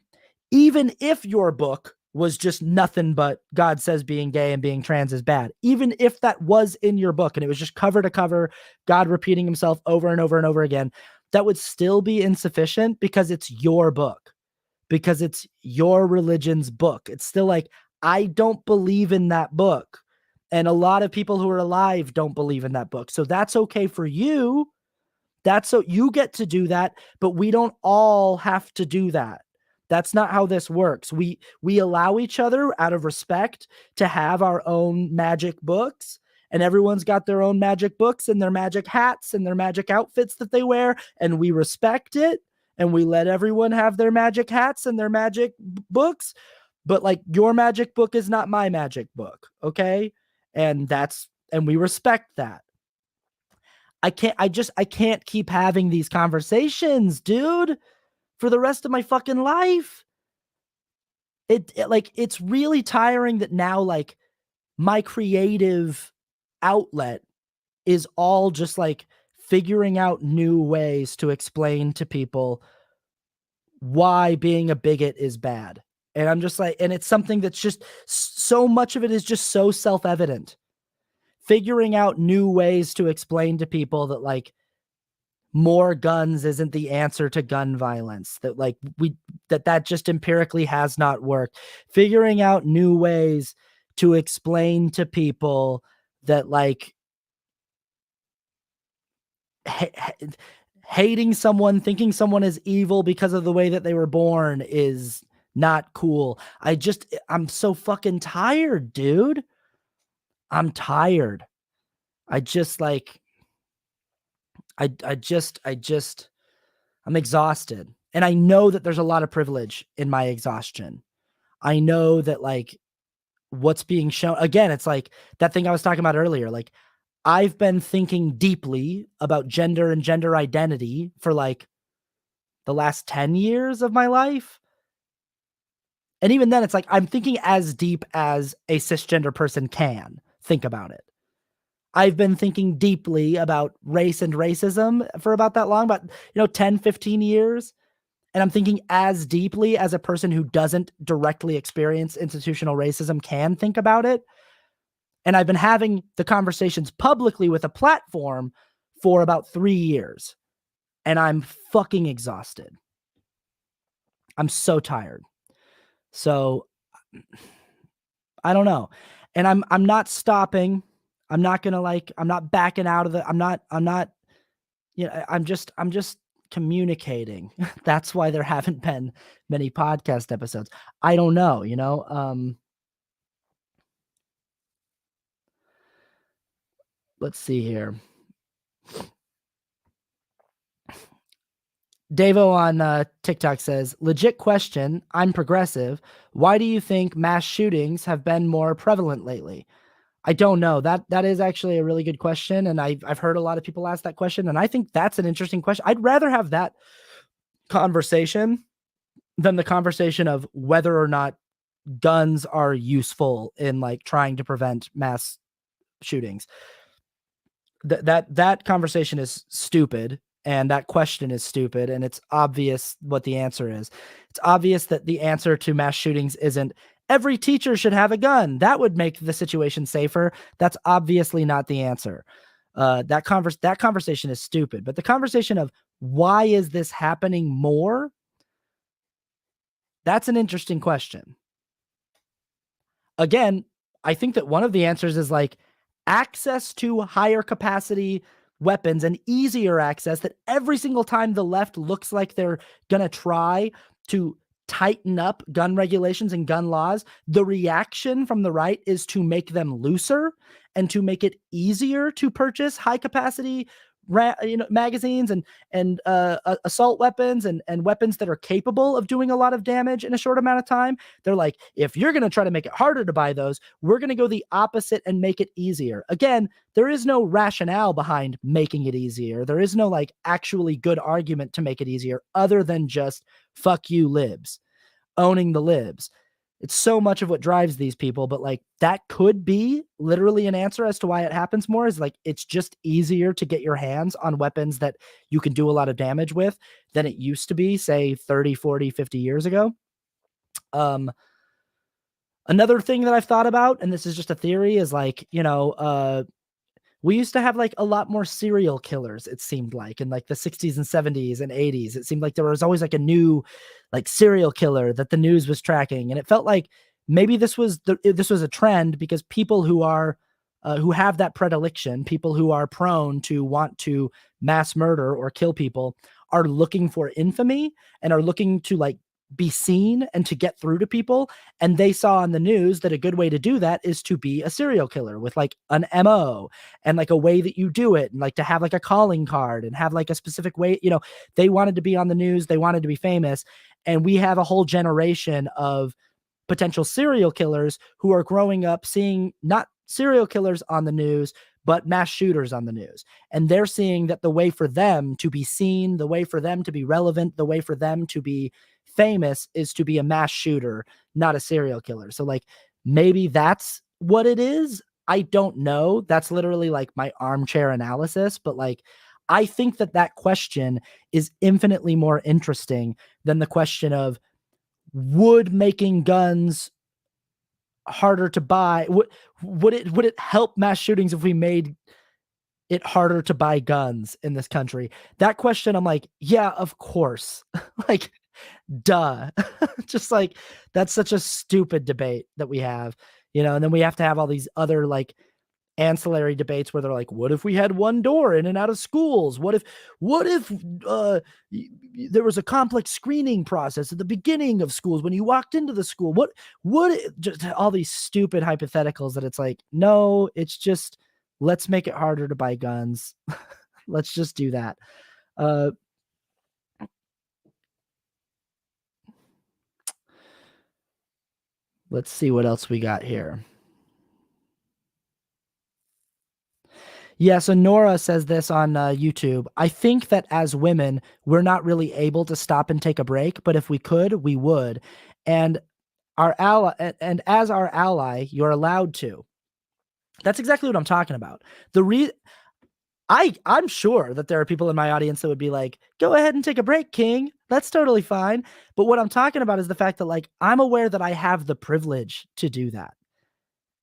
even if your book was just nothing but God says being gay and being trans is bad, even if that was in your book and it was just cover to cover, God repeating himself over and over and over again, that would still be insufficient because it's your book, because it's your religion's book. It's still like, I don't believe in that book. And a lot of people who are alive don't believe in that book. So that's okay for you. That's so you get to do that, but we don't all have to do that. That's not how this works. We allow each other out of respect to have our own magic books, and everyone's got their own magic books and their magic hats and their magic outfits that they wear, and we respect it, and we let everyone have their magic hats and their magic books. But like, your magic book is not my magic book, okay? And we respect that. I can't keep having these conversations, dude, for the rest of my fucking life. It's really tiring that now, like, my creative outlet is all just like figuring out new ways to explain to people why being a bigot is bad. And I'm just like, and it's something that's just so much of it is just so self-evident. Figuring out new ways to explain to people that like more guns isn't the answer to gun violence, that like that just empirically has not worked. Figuring out new ways to explain to people that like hating someone, thinking someone is evil because of the way that they were born is not cool. I'm so fucking tired, dude. I'm tired. I'm exhausted. And I know that there's a lot of privilege in my exhaustion. I know that like what's being shown, again, it's like that thing I was talking about earlier. Like, I've been thinking deeply about gender and gender identity for like the last 10 years of my life. And even then, it's like I'm thinking as deep as a cisgender person can think about it. I've been thinking deeply about race and racism for about that long, about 10, 15 years. And I'm thinking as deeply as a person who doesn't directly experience institutional racism can think about it. And I've been having the conversations publicly with a platform for about 3 years. And I'm fucking exhausted. I'm so tired. So I don't know. And I'm not stopping. I'm not gonna I'm not backing out of I'm not, I'm just communicating. That's why there haven't been many podcast episodes. I don't know, let's see here. Davo on TikTok says, legit question. I'm progressive. Why do you think mass shootings have been more prevalent lately? I don't know. That is actually a really good question. And I've heard a lot of people ask that question. And I think that's an interesting question. I'd rather have that conversation than the conversation of whether or not guns are useful in like trying to prevent mass shootings. That conversation is stupid. And that question is stupid, and it's obvious what the answer is. It's obvious that the answer to mass shootings isn't every teacher should have a gun. That would make the situation safer. That's obviously not the answer. That conversation is stupid. But the conversation of why is this happening more? That's an interesting question. Again, I think that one of the answers is like access to higher capacity weapons and easier access, that every single time the left looks like they're going to try to tighten up gun regulations and gun laws, the reaction from the right is to make them looser and to make it easier to purchase high capacity magazines and assault weapons and weapons that are capable of doing a lot of damage in a short amount of time. They're like, if you're going to try to make it harder to buy those, we're going to go the opposite and make it easier. Again, there is no rationale behind making it easier. There is no like actually good argument to make it easier other than just fuck you libs, owning the libs. It's so much of what drives these people, but like that could be literally an answer as to why it happens more, is like it's just easier to get your hands on weapons that you can do a lot of damage with than it used to be, say 30, 40, 50 years ago. Another thing that I've thought about, and this is just a theory, is like, we used to have like a lot more serial killers, it seemed like, in like the 60s and 70s and 80s. It seemed like there was always like a new like serial killer that the news was tracking. And it felt like maybe this was a trend because people who are who have that predilection, people who are prone to want to mass murder or kill people, are looking for infamy and are looking to like be seen and to get through to people. And they saw on the news that a good way to do that is to be a serial killer with like an MO and like a way that you do it, and like to have like a calling card and have like a specific way. They wanted to be on the news, they wanted to be famous. And we have a whole generation of potential serial killers who are growing up seeing not serial killers on the news, but mass shooters on the news. And they're seeing that the way for them to be seen, the way for them to be relevant, the way for them to be famous is to be a mass shooter, not a serial killer. So like maybe that's what it is. I don't know. That's literally like my armchair analysis, but like I think that question is infinitely more interesting than the question of would making guns harder to buy, would it help mass shootings if we made it harder to buy guns in this country? That question, I'm like, yeah, of course. Like, duh. Just like, that's such a stupid debate that we have, and then we have to have all these other like ancillary debates where they're like, what if we had one door in and out of schools? What if there was a complex screening process at the beginning of schools when you walked into the school? What just all these stupid hypotheticals that it's like, no, it's just, let's make it harder to buy guns. Let's just do that. Let's see what else we got here. Yeah, so Nora says this on YouTube. I think that as women, we're not really able to stop and take a break, but if we could, we would. And as our ally, you're allowed to. That's exactly what I'm talking about. I'm sure that there are people in my audience that would be like, go ahead and take a break, King. That's totally fine. But what I'm talking about is the fact that, like, I'm aware that I have the privilege to do that.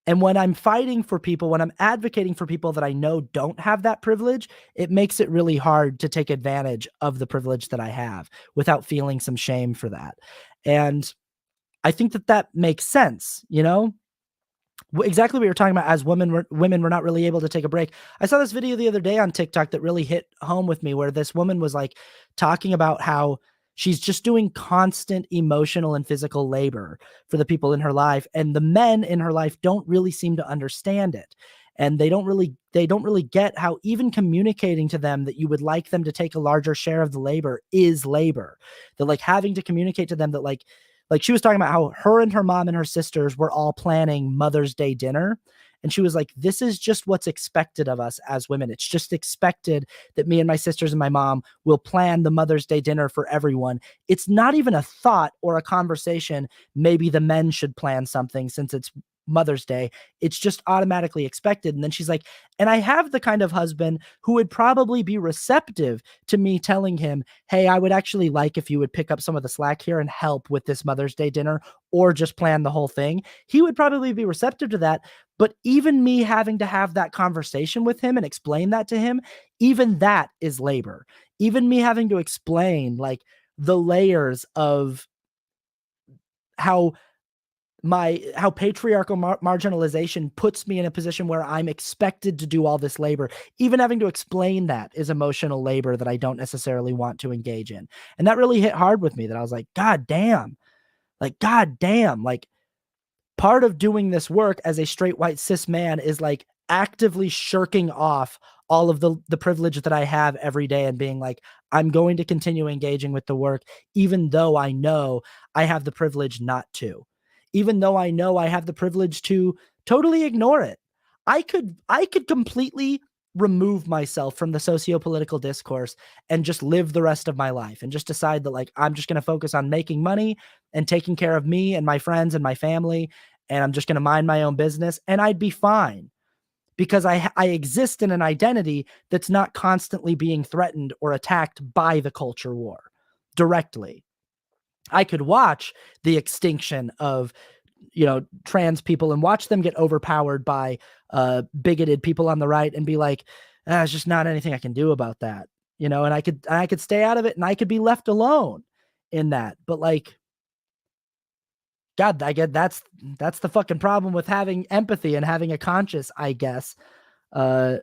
And when I'm fighting for people, when I'm advocating for people that I know don't have that privilege, it makes it really hard to take advantage of the privilege that I have without feeling some shame for that. And I think that that makes sense, you know? Exactly what you're talking about. As women were not really able to take a break. I saw this video the other day on TikTok that really hit home with me, where this woman was like talking about how she's just doing constant emotional and physical labor for the people in her life, and the men in her life don't really seem to understand it. And they don't really get how even communicating to them that you would like them to take a larger share of the labor is labor. That, like, having to communicate to them that, like, she was talking about how her and her mom and her sisters were all planning Mother's Day dinner. And she was like, this is just what's expected of us as women. It's just expected that me and my sisters and my mom will plan the Mother's Day dinner for everyone. It's not even a thought or a conversation. Maybe the men should plan something since it's Mother's Day. It's just automatically expected. And then she's like, and I have the kind of husband who would probably be receptive to me telling him, hey, I would actually like if you would pick up some of the slack here and help with this Mother's Day dinner, or just plan the whole thing. He would probably be receptive to that. But even me having to have that conversation with him and explain that to him, even that is labor. Even me having to explain, like, the layers of how how patriarchal marginalization puts me in a position where I'm expected to do all this labor. Even having to explain that is emotional labor that I don't necessarily want to engage in. And that really hit hard with me, that I was like, God damn, like, part of doing this work as a straight white cis man is, like, actively shirking off all of the privilege that I have every day and being like, I'm going to continue engaging with the work, even though I know I have the privilege not to, even though I know I have the privilege to totally ignore it. I could completely remove myself from the socio-political discourse and just live the rest of my life and just decide that, like, I'm just going to focus on making money and taking care of me and my friends and my family, and I'm just going to mind my own business, and I'd be fine because I exist in an identity that's not constantly being threatened or attacked by the culture war directly. I could watch the extinction of, trans people and watch them get overpowered by bigoted people on the right and be like, it's just not anything I can do about that, and I could stay out of it and I could be left alone in that. But, like, God, I get that's the fucking problem with having empathy and having a conscience, I guess. Uh,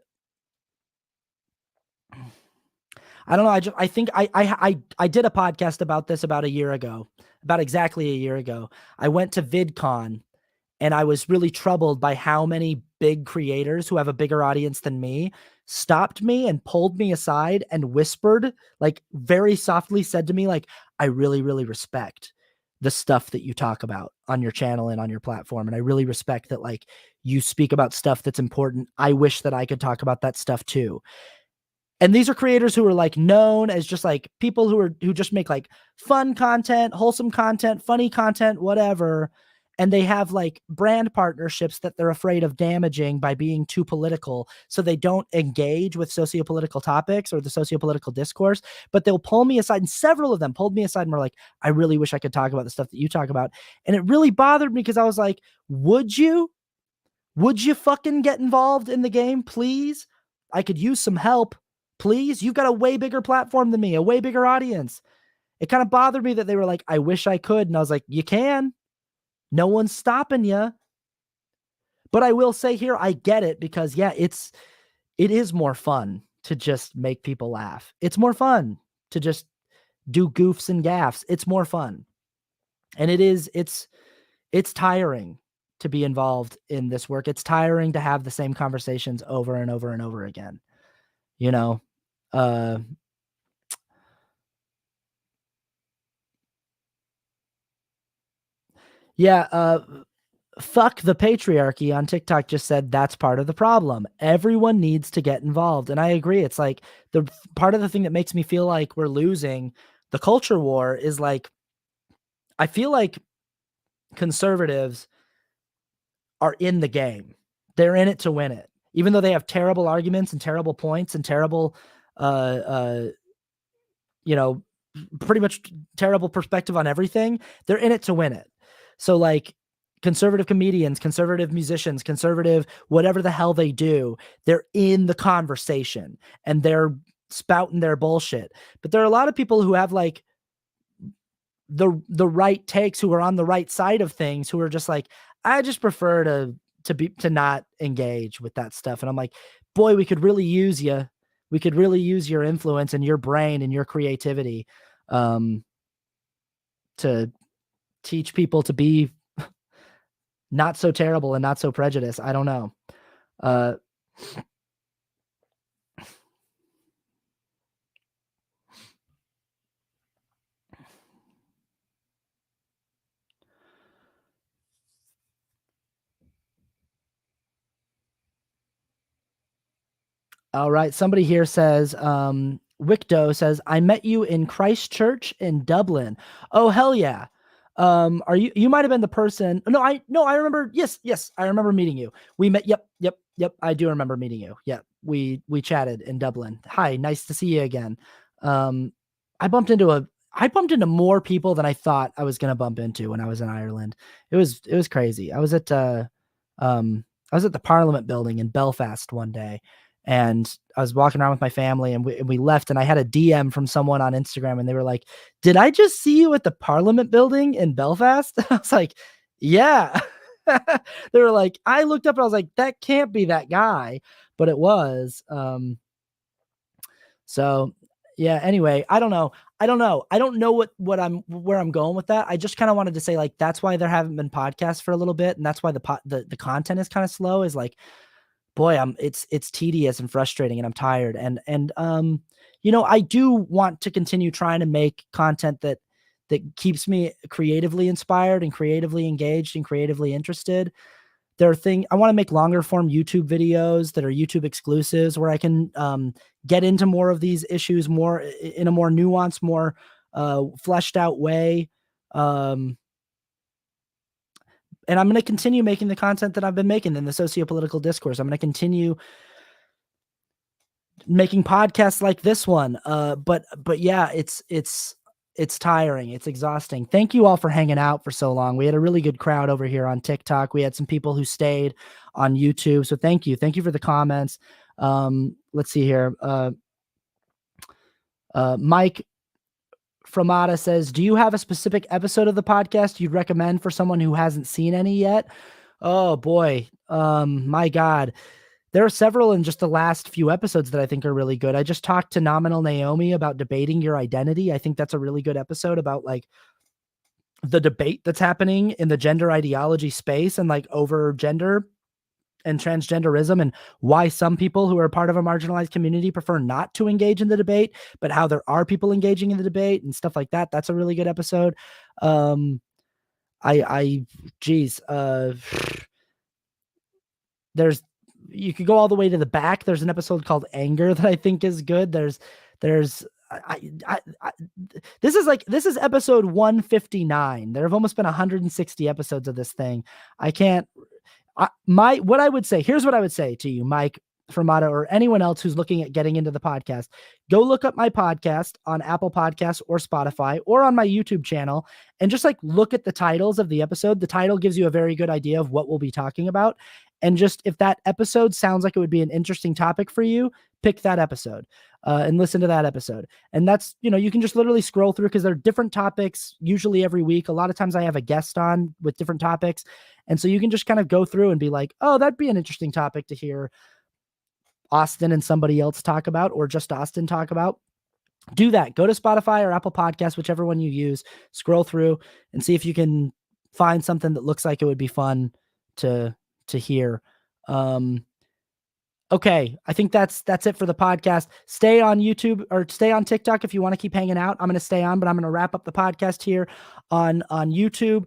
I don't know. I think I did a podcast about this about a year ago, about exactly a year ago. I went to VidCon and I was really troubled by how many big creators who have a bigger audience than me stopped me and pulled me aside and whispered, like, very softly said to me, like, I really, really respect the stuff that you talk about on your channel and on your platform. And I really respect that, like, you speak about stuff that's important. I wish that I could talk about that stuff too. And these are creators who are, like, known as just, like, people who just make, like, fun content, wholesome content, funny content, whatever. And they have, like, brand partnerships that they're afraid of damaging by being too political, so they don't engage with sociopolitical topics or the sociopolitical discourse. But they'll pull me aside, and several of them pulled me aside and were like, I really wish I could talk about the stuff that you talk about. And it really bothered me because I was like, would you? Would you fucking get involved in the game, please? I could use some help, please. You've got a way bigger platform than me, a way bigger audience. It kind of bothered me that they were like, I wish I could. And I was like, you can. No one's stopping you. But I will say here, I get it, because, yeah, it is more fun to just make people laugh. It's more fun to just do goofs and gaffs. It's more fun. And it's tiring to be involved in this work. It's tiring to have the same conversations over and over and over again. You know, uh, yeah, fuck the patriarchy on TikTok just said that's part of the problem. Everyone needs to get involved. And I agree. It's like the part of the thing that makes me feel like we're losing the culture war is, like, I feel like conservatives are in the game. They're in it to win it. Even though they have terrible arguments and terrible points and terrible, uh, uh, you know, pretty much terrible perspective on everything. They're in it to win it. So like conservative comedians, conservative musicians, conservative whatever the hell they do, they're in the conversation and they're spouting their bullshit. But there are a lot of people who have like the right takes, who are on the right side of things, who are just like, I just prefer to not engage with that stuff. And I'm like, boy, we could really use you. We could really use your influence and your brain and your creativity to teach people to be not so terrible and not so prejudiced. I don't know. All right. Somebody here says, Wickdo says, I met you in Christchurch in Dublin. Oh, hell yeah. Are you might have been the person. No, I remember. Yes. I remember meeting you. We met. Yep. I do remember meeting you. Yeah. We chatted in Dublin. Hi. Nice to see you again. I bumped into more people than I thought I was going to bump into when I was in Ireland. It was crazy. I was at the Parliament building in Belfast one day, and I was walking around with my family, and we left, and I had a DM from someone on Instagram, and they were like, did I just see you at the Parliament building in Belfast? I was like, yeah. They were like, I looked up and I was like, that can't be that guy, but it was. So yeah, anyway, I don't know. I don't know where I'm going with that. I just kind of wanted to say, like, that's why there haven't been podcasts for a little bit. And that's why the content is kind of slow, is like, boy, it's tedious and frustrating, and I'm tired. And I do want to continue trying to make content that keeps me creatively inspired and creatively engaged and creatively interested. I want to make longer form YouTube videos that are YouTube exclusives, where I can get into more of these issues more in a more nuanced, more fleshed out way. And I'm going to continue making the content that I've been making in the sociopolitical discourse. I'm going to continue making podcasts like this one. But yeah, it's tiring. It's exhausting. Thank you all for hanging out for so long. We had a really good crowd over here on TikTok. We had some people who stayed on YouTube. So thank you. Thank you for the comments. Let's see here. Mike Framada says, do you have a specific episode of the podcast you'd recommend for someone who hasn't seen any yet? Oh boy. My God. There are several in just the last few episodes that I think are really good. I just talked to Nominal Naomi about debating your identity. I think that's a really good episode about like the debate that's happening in the gender ideology space, and like over gender and transgenderism, and why some people who are part of a marginalized community prefer not to engage in the debate, but how there are people engaging in the debate and stuff like that. That's a really good episode. You could go all the way to the back. There's an episode called Anger that I think is good. This is episode 159. There have almost been 160 episodes of this thing. Here's what I would say to you, Mike Fermata, or anyone else who's looking at getting into the podcast. Go look up my podcast on Apple Podcasts or Spotify or on my YouTube channel, and just like look at the titles of the episode. The title gives you a very good idea of what we'll be talking about. And just if that episode sounds like it would be an interesting topic for you, pick that episode and listen to that episode. And that's, you can just literally scroll through, because there are different topics usually every week. A lot of times I have a guest on with different topics. And so you can just kind of go through and be like, oh, that'd be an interesting topic to hear Austin and somebody else talk about, or just Austin talk about. Do that. Go to Spotify or Apple Podcasts, whichever one you use, scroll through and see if you can find something that looks like it would be fun to hear. Okay, I think that's it for the podcast. Stay on YouTube or stay on TikTok if you want to keep hanging out. I'm going to stay on, but I'm going to wrap up the podcast here on YouTube.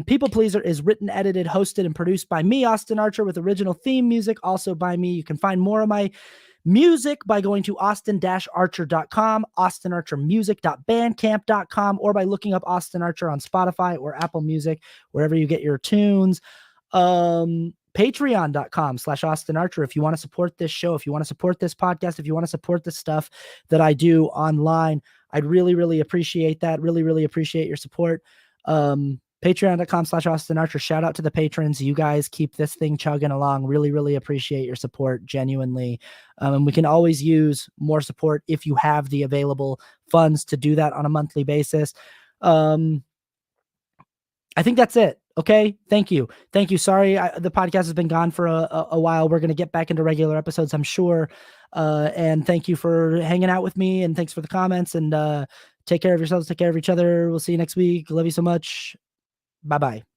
People Pleaser is written, edited, hosted, and produced by me, Austin Archer, with original theme music also by me. You can find more of my music by going to austin-archer.com, austinarchermusic.bandcamp.com, or by looking up Austin Archer on Spotify or Apple Music, wherever you get your tunes. Patreon.com/Austin Archer. If you want to support this show, if you want to support this podcast, if you want to support the stuff that I do online, I'd really, really appreciate that. Really, really appreciate your support. Patreon.com/Austin Archer. Shout out to the patrons. You guys keep this thing chugging along. Really, really appreciate your support, genuinely. And we can always use more support if you have the available funds to do that on a monthly basis. I think that's it. Okay. Thank you. Thank you. Sorry, the podcast has been gone for a while. We're going to get back into regular episodes, I'm sure. And thank you for hanging out with me, and thanks for the comments, and take care of yourselves. Take care of each other. We'll see you next week. Love you so much. Bye-bye.